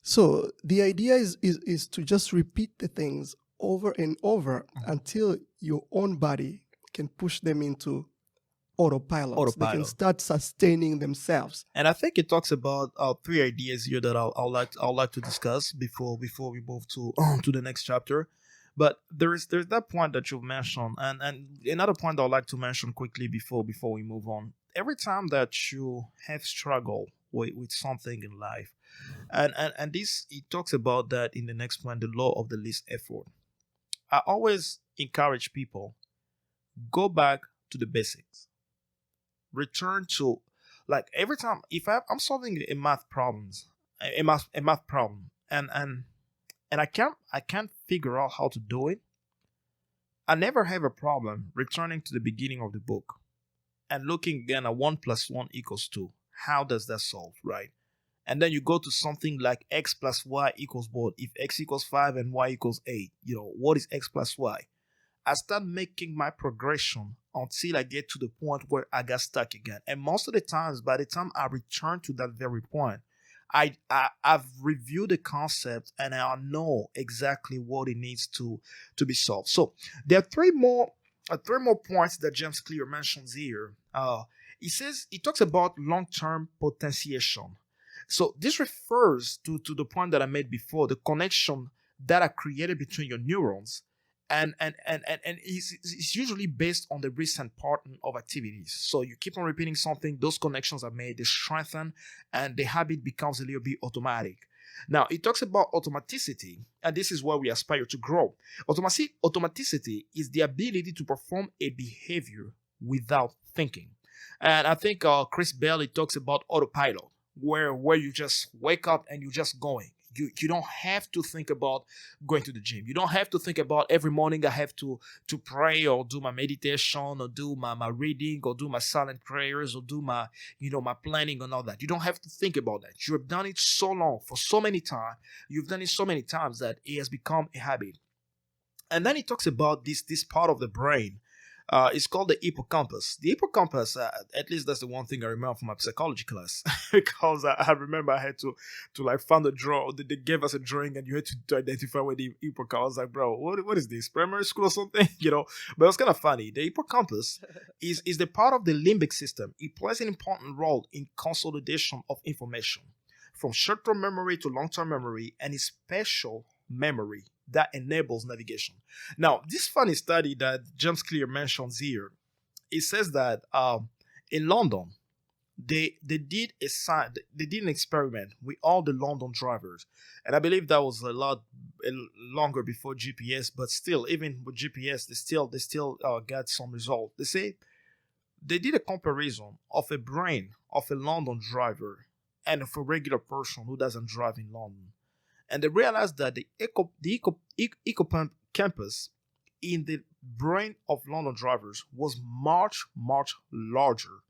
so the idea is to just repeat the things over and over until your own body can push them into autopilot. They can start sustaining themselves. And I think it talks about three ideas here that I'll like to discuss before we move to the next chapter. But there's that point that you've mentioned, and another point I'd like to mention quickly before we move on. Every time that you have struggled with something in life, and this it talks about that in the next point, the law of the least effort. I always encourage people, go back to the basics, return to, like, every time if I'm solving a math problems, a math problem, and I can't figure out how to do it. I never have a problem returning to the beginning of the book and looking again at 1 + 1 = 2. How does that solve, right? And then you go to something like x plus y equals what? If x equals 5 and y equals 8, what is x plus y? I start making my progression until I get to the point where I got stuck again. And most of the times, by the time I return to that very point, I've reviewed the concept and I know exactly what it needs to be solved. So there are three more points that James Clear mentions here. He talks about long-term potentiation. So this refers to the point that I made before, the connection that are created between your neurons, and it's usually based on the recent pattern of activities. So you keep on repeating something, those connections are made, they strengthen, and the habit becomes a little bit automatic. Now it talks about automaticity, and this is where we aspire to grow. Automaticity is the ability to perform a behavior without thinking. And I think Chris Bailey talks about autopilot, where you just wake up and you're just going. You don't have to think about going to the gym. You don't have to think about every morning I have to pray or do my meditation or do my reading or do my silent prayers or do my planning and all that. You don't have to think about that. You have done it so long, for so many times. You've done it so many times that it has become a habit. And then he talks about this part of the brain. It's called the hippocampus. The hippocampus, at least that's the one thing I remember from my psychology class, because I remember I had to like find a draw. They gave us a drawing, and you had to identify where the hippocampus. I was like, bro, what is this? Primary school or something? But it was kind of funny. The hippocampus is the part of the limbic system. It plays an important role in consolidation of information, from short-term memory to long-term memory, and is spatial memory that enables navigation. Now, this funny study that James Clear mentions here, it says that in London, they did an experiment with all the London drivers, and I believe that was a lot longer before GPS, but still, even with GPS, they still got some result. They say they did a comparison of a brain of a London driver and of a regular person who doesn't drive in London, and they realized that the hippocampus in the brain of London drivers was much, much larger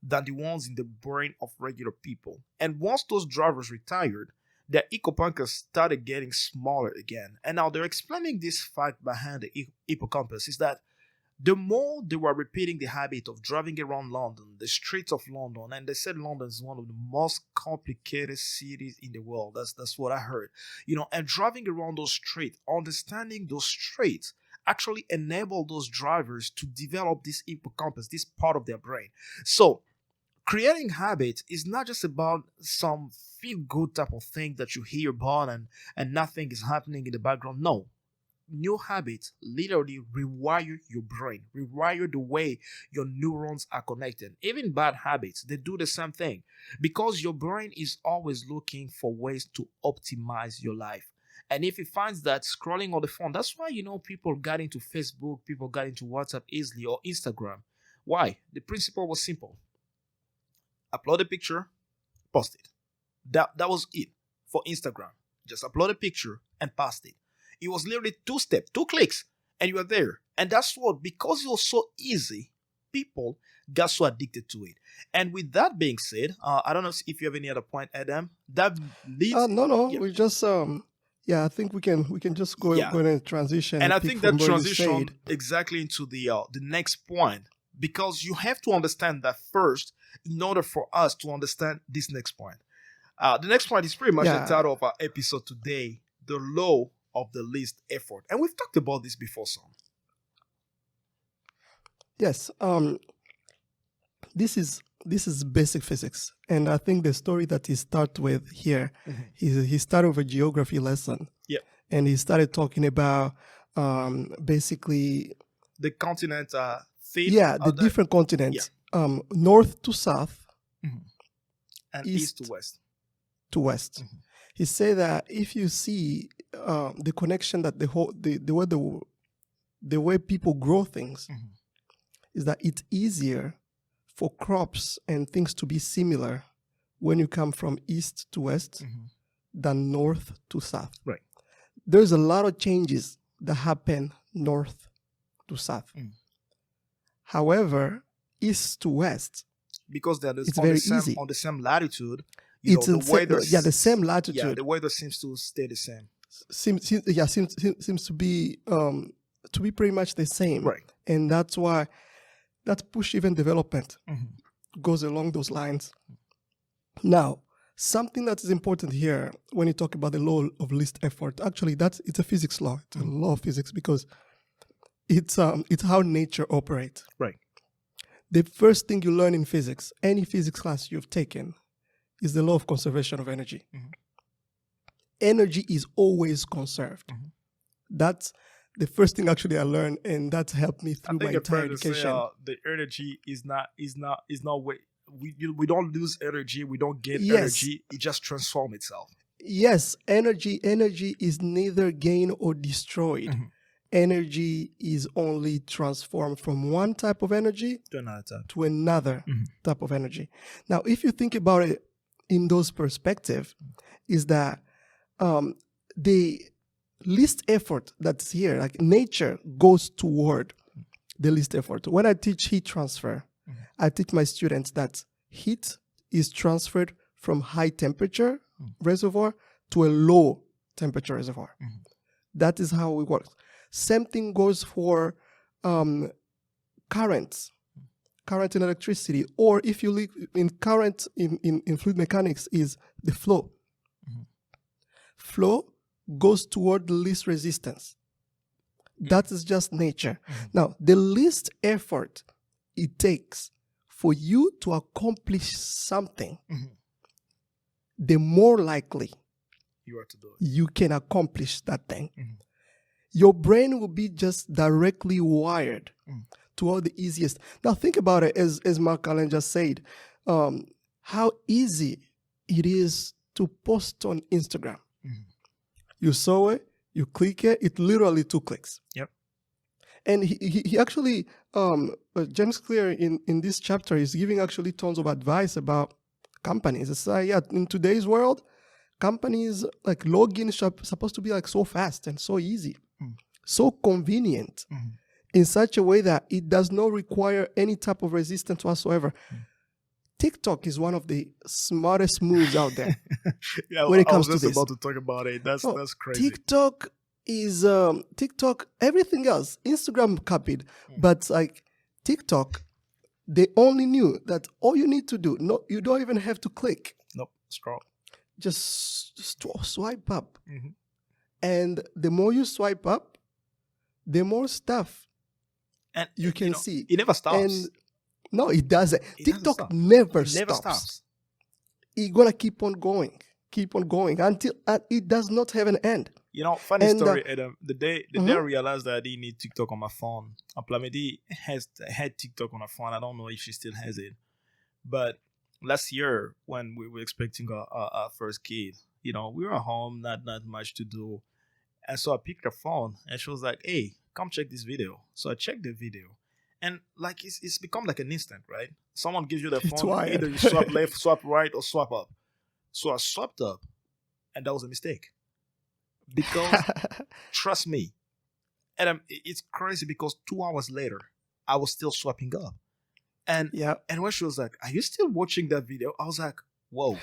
than the ones in the brain of regular people. And once those drivers retired, their hippocampus started getting smaller again. And now they're explaining this fact behind the hippocampus is that the more they were repeating the habit of driving around London, the streets of London, and they said London is one of the most complicated cities in the world. That's what I heard. And driving around those streets, understanding those streets actually enabled those drivers to develop this hippocampus, this part of their brain. So creating habits is not just about some feel good type of thing that you hear about and nothing is happening in the background. No, new habits literally rewire your brain, rewire the way your neurons are connected. Even bad habits, they do the same thing because your brain is always looking for ways to optimize your life. And if it finds that scrolling on the phone, that's why people got into Facebook, people got into WhatsApp easily or Instagram. Why? The principle was simple. Upload a picture, post it. That was it for Instagram. Just upload a picture and post it. It was literally 2 steps, 2 clicks, and you are there. And that's what, because it was so easy, people got so addicted to it. And with that being said, I don't know if you have any other point, Adam. That leads. No. Yeah. We just I think we can just go ahead and transition. And I think that transition said. exactly into the next point, because you have to understand that first in order for us to understand this next point. The next point is pretty much the title of our episode today, the law of the least effort. And we've talked about this before, son. Yes. This is basic physics. And I think the story that he starts with here, he started with a geography lesson. Yeah. And he started talking about basically the continent the different continents. North to south, and east to west. He said that if you see the connection that the way people grow things is that it's easier for crops and things to be similar when you come from east to west than north to south. Right. There's a lot of changes that happen north to south. However, east to west, because they're it's very easy on the same latitude. The same latitude. Yeah, the weather seems to stay the same. Seems to be pretty much the same. Right. And that's why that push-even development goes along those lines. Now, something that is important here when you talk about the law of least effort, actually it's a physics law. It's a law of physics because it's how nature operates. Right. The first thing you learn in physics, any physics class you've taken, is the law of conservation of energy. Energy is always conserved. That's the first thing actually I learned, and that's helped me through my entire education. The energy is not we don't lose energy, we don't get energy, it just transforms itself. Yes, energy is neither gained or destroyed. Energy is only transformed from one type of energy to another type of energy. Now, if you think about it in those perspectives, is that the least effort that's here, like nature goes toward the least effort. When I teach heat transfer, I teach my students that heat is transferred from high temperature reservoir to a low temperature reservoir. That is how it works. Same thing goes for currents, current in electricity, or if you look in current in fluid mechanics is the flow. Flow goes toward the least resistance. That is just nature. Now, the least effort it takes for you to accomplish something, the more likely you are to do it. You can accomplish that thing. Your brain will be just directly wired to all the easiest. Now think about it, as Mark Allen just said, how easy it is to post on Instagram. You saw it, you click it, it literally 2 clicks. Yep. And he actually, James Clear in this chapter is giving actually tons of advice about companies. It's like, in today's world, companies like login is supposed to be like so fast and so easy, so convenient. in such a way that it does not require any type of resistance whatsoever. TikTok is one of the smartest moves out there Yeah, when it I was comes to just this. about to talk about it. That's No, that's crazy. TikTok is TikTok. Everything else, Instagram copied, but like TikTok, they only knew that all you need to do. No, you don't even have to click. Nope, scroll. Just swipe up, Mhm. and the more you swipe up, the more stuff And you can see. it never stops. And no, it doesn't. It doesn't TikTok stop. never It never stops. stops. It's gonna keep on going until it does not have an end. Funny And, story, Adam. The day I Mhm. realized that I didn't need TikTok on my phone, Aplamedi had TikTok on her phone. I don't know if she still has it. But last year, when we were expecting our first kid, we were at home, not much to do. And so I picked her phone and she was like, "Hey, come check this video." So I checked the video. And like it's become like an instant, right? Someone gives you the It's phone, wired. either you swipe left, swipe right, or swipe up. So I swiped up, and that was a mistake. Because trust me, Adam, it's crazy because 2 hours later, I was still swiping up. And Yeah. and when she was like, "Are you still watching that video?" I was like, "Whoa."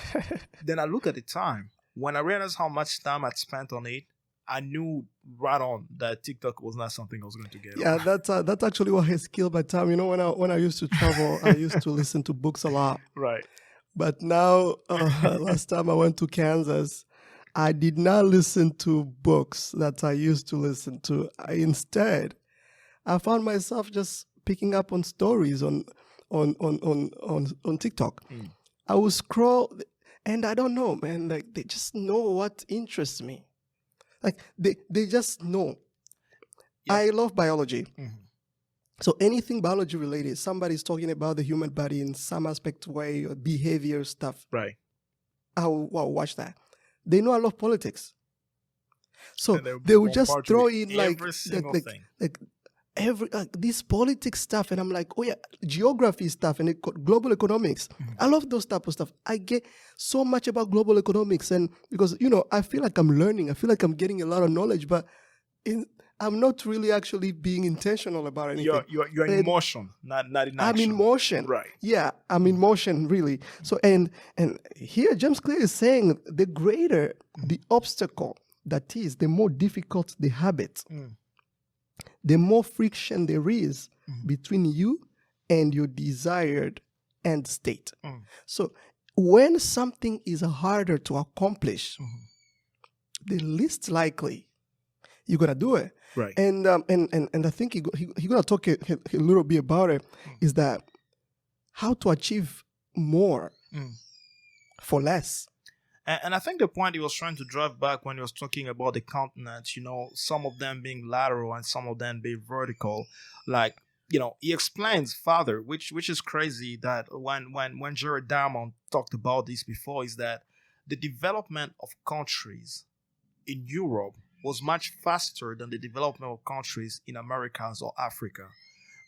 Then I look at the time. When I realized how much time I'd spent on it, I knew right on that TikTok was not something I was going to get Yeah, on. that's actually what has killed my time. When I used to travel, I used to listen to books a lot. Right. But now, last time I went to Kansas, I did not listen to books that I used to listen to. Instead, I found myself just picking up on stories on TikTok. Mm. I would scroll, and I don't know, man. Like they just know what interests me. Like they just know. Yeah. I love biology. Mhm. So anything biology related, somebody's talking about the human body in some aspect way or behavior stuff, Right. I'll watch that. They know I love politics. So And they will just bombard you throw with in like every single thing. every this politics stuff, and I'm like, oh yeah, geography stuff and global economics. Mhm. I love those type of stuff. I get so much about global economics, and because I feel like I'm learning. I feel like I'm getting a lot of knowledge, but I'm not really actually being intentional about anything. You're in And motion, not in action. I'm in motion. Right. Yeah, I'm in motion, really. So and here James Clear is saying the greater the obstacle that is, the more difficult the habit, Mm. the more friction there is Mhm. between you and your desired end state. Mm. So when something is harder to accomplish, Mhm. the least likely you're gonna do it. Right. And I think he gonna talk a little bit about it. Is that how to achieve more Mm. for less? And I think the point he was trying to drive back when he was talking about the continents, some of them being lateral and some of them being vertical, like he explains further, which is crazy that when Jared Diamond talked about this before, is that the development of countries in Europe was much faster than the development of countries in Americas or Africa.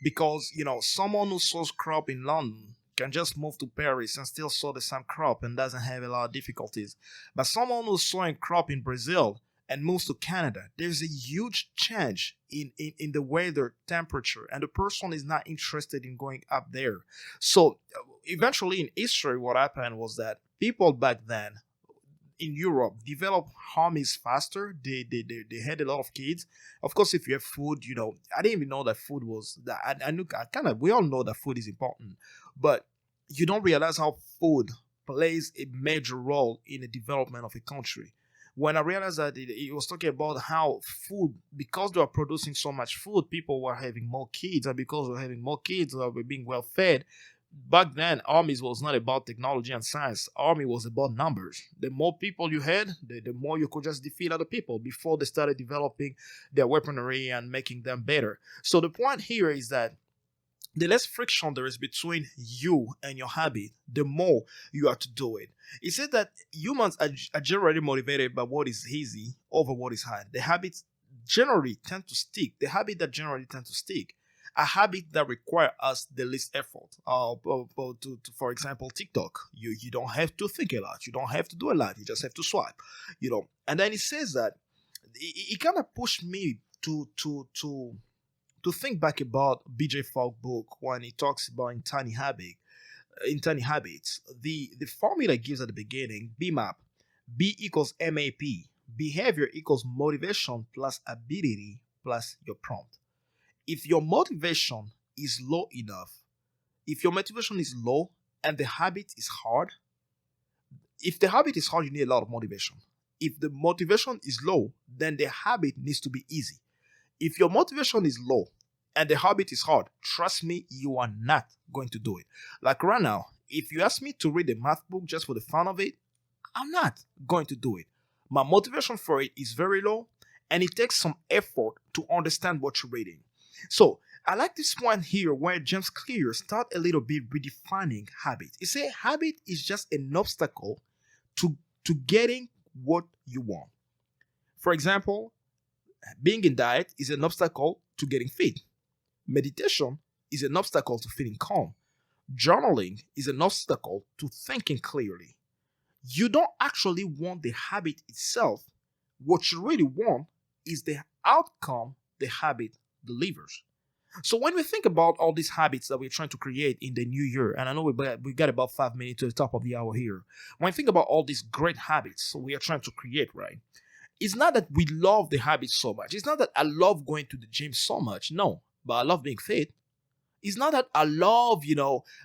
Because, someone who sows crop in London can just move to Paris and still sow the same crop and doesn't have a lot of difficulties. But someone who's sowing crop in Brazil and moves to Canada, there's a huge change in the weather temperature, and the person is not interested in going up there. So eventually in history, what happened was that people back then in Europe develop armies faster. They had a lot of kids. Of course, if you have food, I didn't even know that food was that. I knew we all know that food is important, but you don't realize how food plays a major role in the development of a country. When I realized that it was talking about how food, because they were producing so much food, people were having more kids, and because they were having more kids, they were being well fed. Back then, armies was not about technology and science. Army was about numbers. The more people you had, the more you could just defeat other people before they started developing their weaponry and making them better. So the point here is that the less friction there is between you and your habit, the more you have to do it. He said that humans are generally motivated by what is easy over what is hard. The habits generally tend to stick. The habit that generally tend to stick. A habit that require us the least effort. For example, TikTok. You don't have to think a lot. You don't have to do a lot. You just have to swipe. And then he says that it kind of pushed me to to think back about BJ Fogg book when he talks about in tiny habits, the formula gives at the beginning, BMAP, B equals MAP, behavior equals motivation plus ability plus your prompt. If your motivation is low enough, if your motivation is low and the habit is hard, if the habit is hard, you need a lot of motivation. If the motivation is low, then the habit needs to be easy. If your motivation is low and the habit is hard, trust me, you are not going to do it. Like right now, if you ask me to read a math book just for the fun of it, I'm not going to do it. My motivation for it is very low, and it takes some effort to understand what you're reading. So I like this point here where James Clear start a little bit redefining habit. He say habit is just an obstacle to getting what you want. For example, being in diet is an obstacle to getting fit. Meditation is an obstacle to feeling calm. Journaling is an obstacle to thinking clearly. You don't actually want the habit itself. What you really want is the outcome the habit delivers. So when we think about all these habits that we're trying to create in the new year, and I know we got about 5 minutes to the top of the hour here. When we think about all these great habits we are trying to create, right? It's not that we love the habits so much. It's not that I love going to the gym so much. No, but I love being fit. It's not that I love,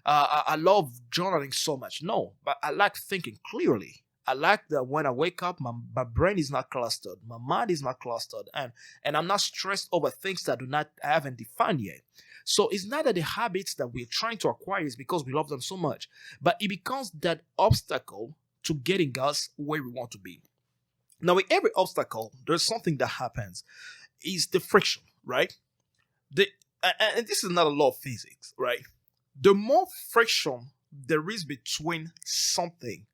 I love journaling so much. No, but I like thinking clearly. I like that when I wake up, my brain is not clustered, my mind is not clustered, and I'm not stressed over things that I haven't defined yet. So it's not that the habits that we're trying to acquire is because we love them so much, but it becomes that obstacle to getting us where we want to be. Now, with every obstacle, there's something that happens. Is the friction, right? The and this is not a law of physics, right? The more friction there is between something,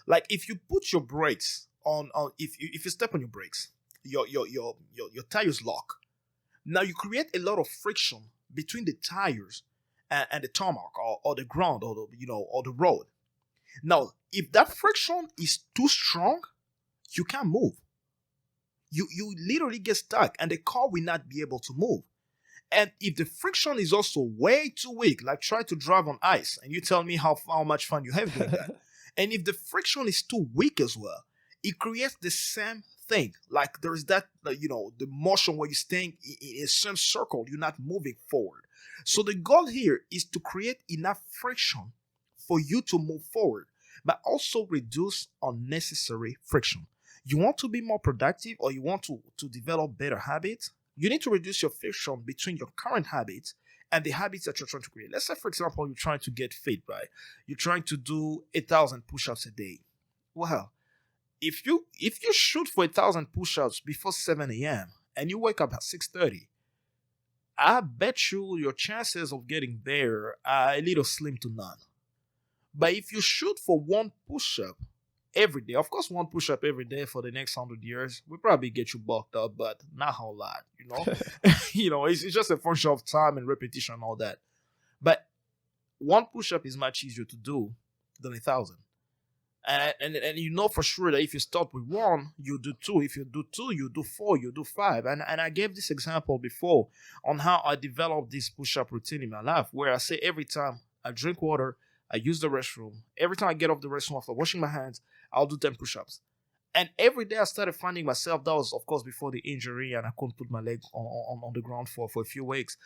like if you put your brakes on if you step on your brakes, your tires lock. Now you create a lot of friction between the tires and the tarmac or the ground or or the road. Now, if that friction is too strong, you can't move. You literally get stuck and the car will not be able to move. And if the friction is also way too weak, like try to drive on ice, and you tell me how much fun you have doing that. And if the friction is too weak as well, it creates the same thing. Like there's that, the motion where you're staying in a same circle, you're not moving forward. So the goal here is to create enough friction for you to move forward, but also reduce unnecessary friction. You want to be more productive or you want to develop better habits, you need to reduce your friction between your current habits and the habits that you're trying to create. Let's say, for example, you're trying to get fit, right? You're trying to do 1,000 push-ups a day. Well, if you shoot for 1,000 push-ups before 7 a.m. and you wake up at 6:30, I bet you your chances of getting there are a little slim to none. But if you shoot for one push-up every day, of course, one push-up every day for the next 100 years will probably get you bulked up, but not a whole lot, it's just a function of time and repetition and all that. But one push-up is much easier to do than 1,000. And you know for sure that if you start with one, you do two. If you do two, you do four, you do five. And I gave this example before on how I developed this push-up routine in my life, where I say every time I drink water, I use the restroom. Every time I get off the restroom after washing my hands, I'll do 10 push-ups. And every day I started finding myself, that was of course before the injury and I couldn't put my leg on the ground for a few weeks.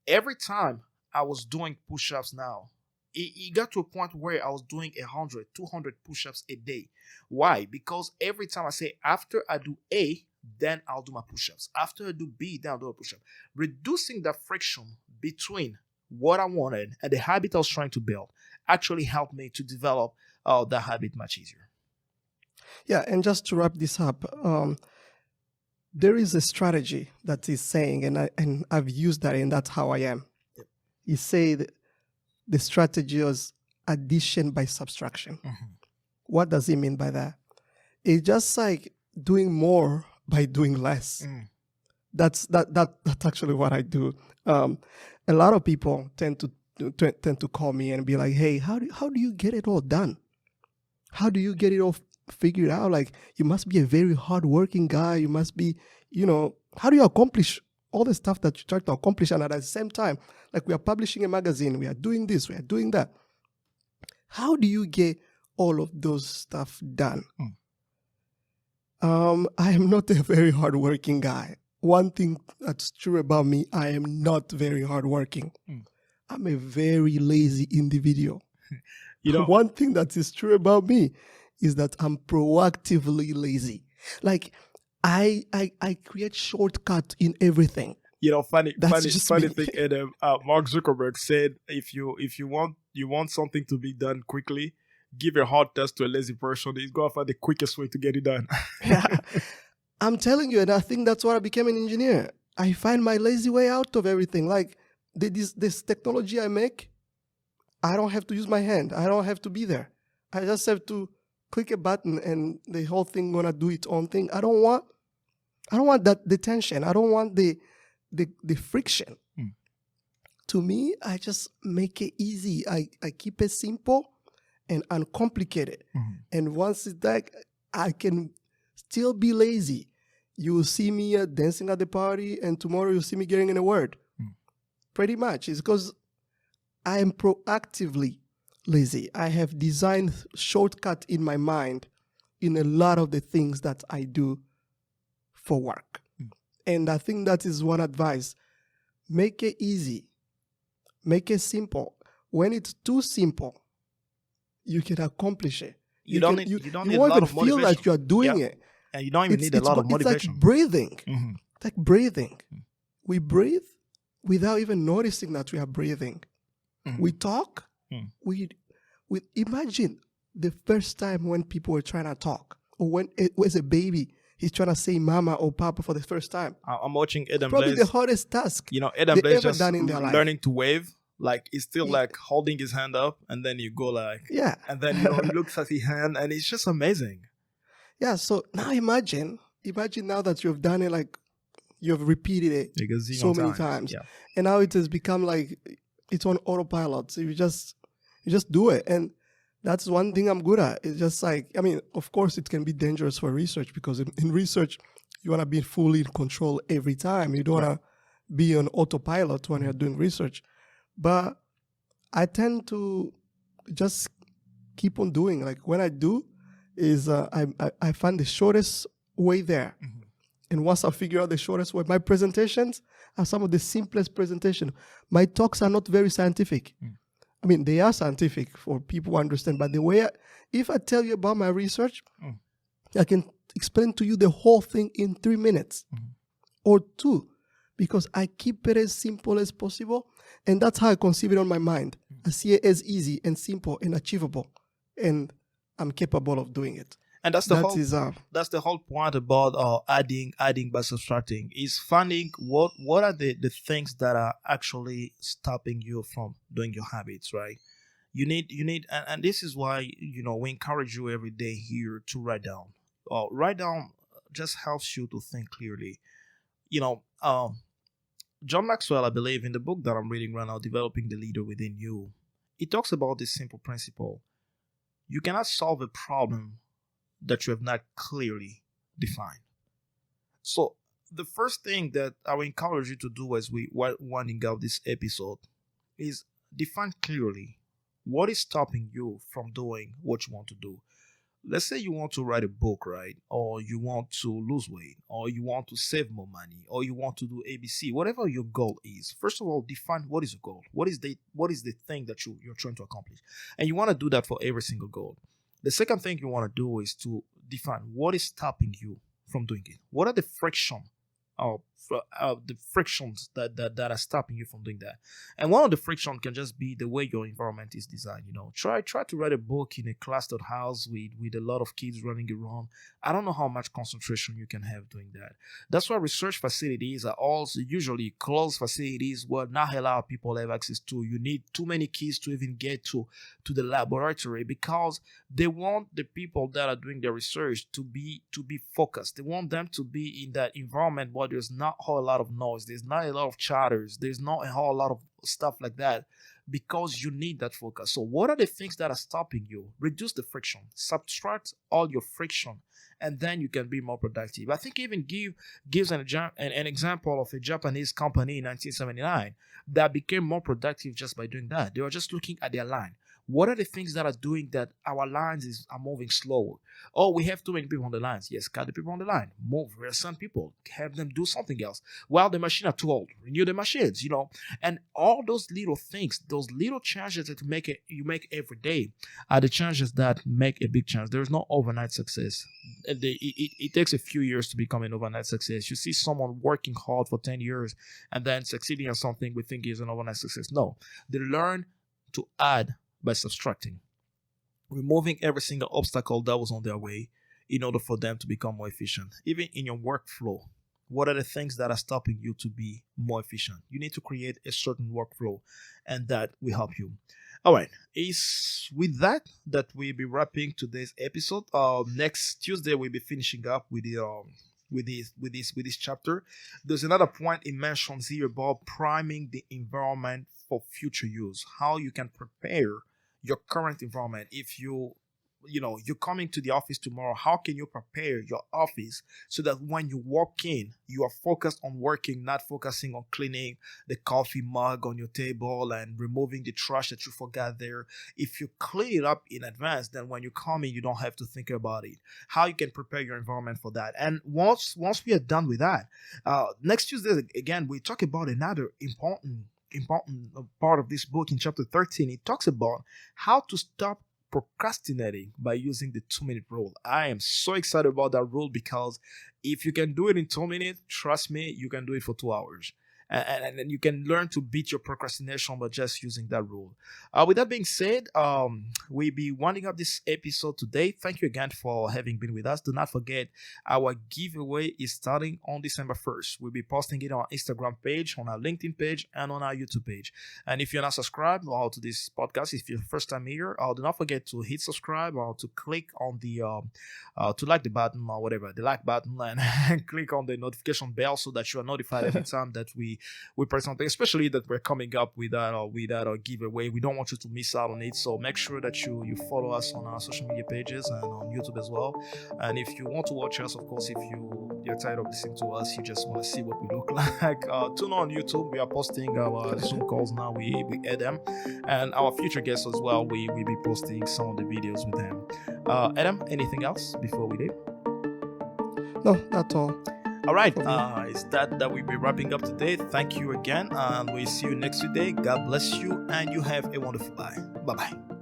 Every time I was doing push-ups now, it got to a point where I was doing 100, 200 push-ups a day. Why? Because every time I say after I do A, then I'll do my push-ups. After I do B, then I'll do a push-up. Reducing the friction between what I wanted and the habit I was trying to build actually helped me to develop that habit much easier. Yeah, and just to wrap this up, there is a strategy that is saying, and I've used that, and that's how I am. Yep. You say that the strategy is addition by subtraction. Mm-hmm. What does it mean by that? It's just like doing more by doing less. Mm. That's actually what I do. A lot of people tend to call me and be like, "Hey, how do you get it all done? How do you get it all figured out? Like, you must be a very hardworking guy. You must be, how do you accomplish all the stuff that you try to accomplish, and at the same time, like we are publishing a magazine, we are doing this, we are doing that. How do you get all of those stuff done? I am not a very hardworking guy. One thing that's true about me, I am not very hardworking. I'm a very lazy individual. One thing that is true about me is that I'm proactively lazy. Like I create shortcut in everything. Funny me. thing. And Mark Zuckerberg said, if you want something to be done quickly, give a hard task to a lazy person. He's gonna find the quickest way to get it done. Yeah, I'm telling you, and I think that's why I became an engineer. I find my lazy way out of everything. Like this technology I make, I don't have to use my hand. I don't have to be there. I just have to click a button and the whole thing gonna do its own thing. I don't want that the tension. I don't want the friction. To me, I just make it easy. I keep it simple and uncomplicated. And once it's like, I can still be lazy. You will see me dancing at the party, and tomorrow you'll see me getting in a word. Pretty much. It's because I am proactively lazy. I have designed shortcut in my mind in a lot of the things that I do for work. And I think that is one advice. Make it easy. Make it simple. When it's too simple, you can accomplish it. You don't need a lot of motivation. Feel like you are doing it. And you don't even need a lot of motivation. It's like breathing. It's like breathing. We breathe without even noticing that we are breathing. We talk. We imagine the first time when people were trying to talk, or when it was a baby, he's trying to say mama or papa for the first time. I'm watching Adam Probably Blaze. the hardest task. Adam Blaze just done in their life. learning to wave. Like, he's still like holding his hand up, and then you go like, and then he looks at his hand, and it's just amazing. Yeah. So now imagine now that you've done it, like you've repeated it so many times, and now it has become like it's on autopilot. So you just do it, and that's one thing I'm good at. It's just like, I mean, of course, it can be dangerous for research, because in research, you want to be fully in control every time. You don't want to be on autopilot when you're doing research. But I tend to just keep on doing. Like, when I do, is I find the shortest way there. And once I figure out the shortest way, my presentations are some of the simplest presentations. My talks are not very scientific. I mean, they are scientific for people who understand. But the way, if I tell you about my research, I can explain to you the whole thing in 3 minutes or 2, because I keep it as simple as possible. And that's how I conceive it on my mind. I see it as easy and simple and achievable. And I'm capable of doing it. And that's the whole point about adding by subtracting, is finding what are the things that are actually stopping you from doing your habits, right? You need and this is why we encourage you every day here to write down. Write down just helps you to think clearly. John Maxwell, I believe, in the book that I'm reading right now, Developing the Leader Within You, he talks about this simple principle. You cannot solve a problem that you have not clearly defined. So the first thing that I will encourage you to do as we winding up this episode is define clearly what is stopping you from doing what you want to do. Let's say you want to write a book, right? Or you want to lose weight, or you want to save more money, or you want to do ABC, whatever your goal is. First of all, define what is your goal. What is the thing that you're trying to accomplish? And you want to do that for every single goal. The second thing you want to do is to define what is stopping you from doing it. What are the frictions that are stopping you from doing that? And one of the friction can just be the way your environment is designed. Try to write a book in a clustered house with a lot of kids running around. I don't know how much concentration you can have doing that. That's why research facilities are also usually closed facilities where not a lot of people have access to. You need too many kids to even get to the laboratory, because they want the people that are doing their research to be focused. They want them to be in that environment where there's not a whole lot of noise, there's not a lot of chatters, there's not a whole lot of stuff like that. because you need that focus. So what are the things that are stopping you? Reduce the friction, subtract all your friction, and then you can be more productive. I think even gives an example of a Japanese company in 1979 that became more productive just by doing that. They were just looking at their line. What are the things that are doing that our are moving slower? Oh, we have too many people on the lines. Yes, cut the people on the line. Move, some people, have them do something else. Well, the machine are too old. Renew the machines, and all those little things, those little changes that you make every day are the changes that make a big change. There is no overnight success. It takes a few years to become an overnight success. You see someone working hard for 10 years and then succeeding on something we think is an overnight success. No, they learn to add by subtracting, removing every single obstacle that was on their way in order for them to become more efficient. Even in your workflow, what are the things that are stopping you to be more efficient? You need to create a certain workflow, and that will help you. All right, it's with that we'll be wrapping today's episode. Next Tuesday we'll be finishing up with the with this chapter. There's another point it mentions here about priming the environment for future use. How you can prepare your current environment. If you're coming to the office tomorrow, how can you prepare your office so that when you walk in, you are focused on working, not focusing on cleaning the coffee mug on your table and removing the trash that you forgot there? If you clean it up in advance, then when you come in, you don't have to think about it. How you can prepare your environment for that. And once we are done with that, next Tuesday again, we talk about another important part of this book. In chapter 13, it talks about how to stop procrastinating by using the 2-minute rule. I am so excited about that rule because if you can do it in 2 minutes, trust me, you can do it for 2 hours. And you can learn to beat your procrastination by just using that rule. With that being said, we'll be winding up this episode today. Thank you again for having been with us. Do not forget, our giveaway is starting on December 1st. We'll be posting it on our Instagram page, on our LinkedIn page, and on our YouTube page. And if you're not subscribed to this podcast, if you're first time here, do not forget to hit subscribe or to click on the to like the button or whatever, the like button, and click on the notification bell so that you are notified every time that we press something, especially that we're coming up with that giveaway. We don't want you to miss out on it, so make sure that you follow us on our social media pages and on YouTube as well. And if you want to watch us, of course, if you're tired of listening to us, you just want to see what we look like, tune on YouTube. We are posting our Zoom calls now. We add them, and our future guests as well. We will be posting some of the videos with them. Adam, anything else before we leave? No, that's all. All right, it's that we'll be wrapping up today. Thank you again, and we'll see you next Tuesday. God bless you, and you have a wonderful day. Bye-bye.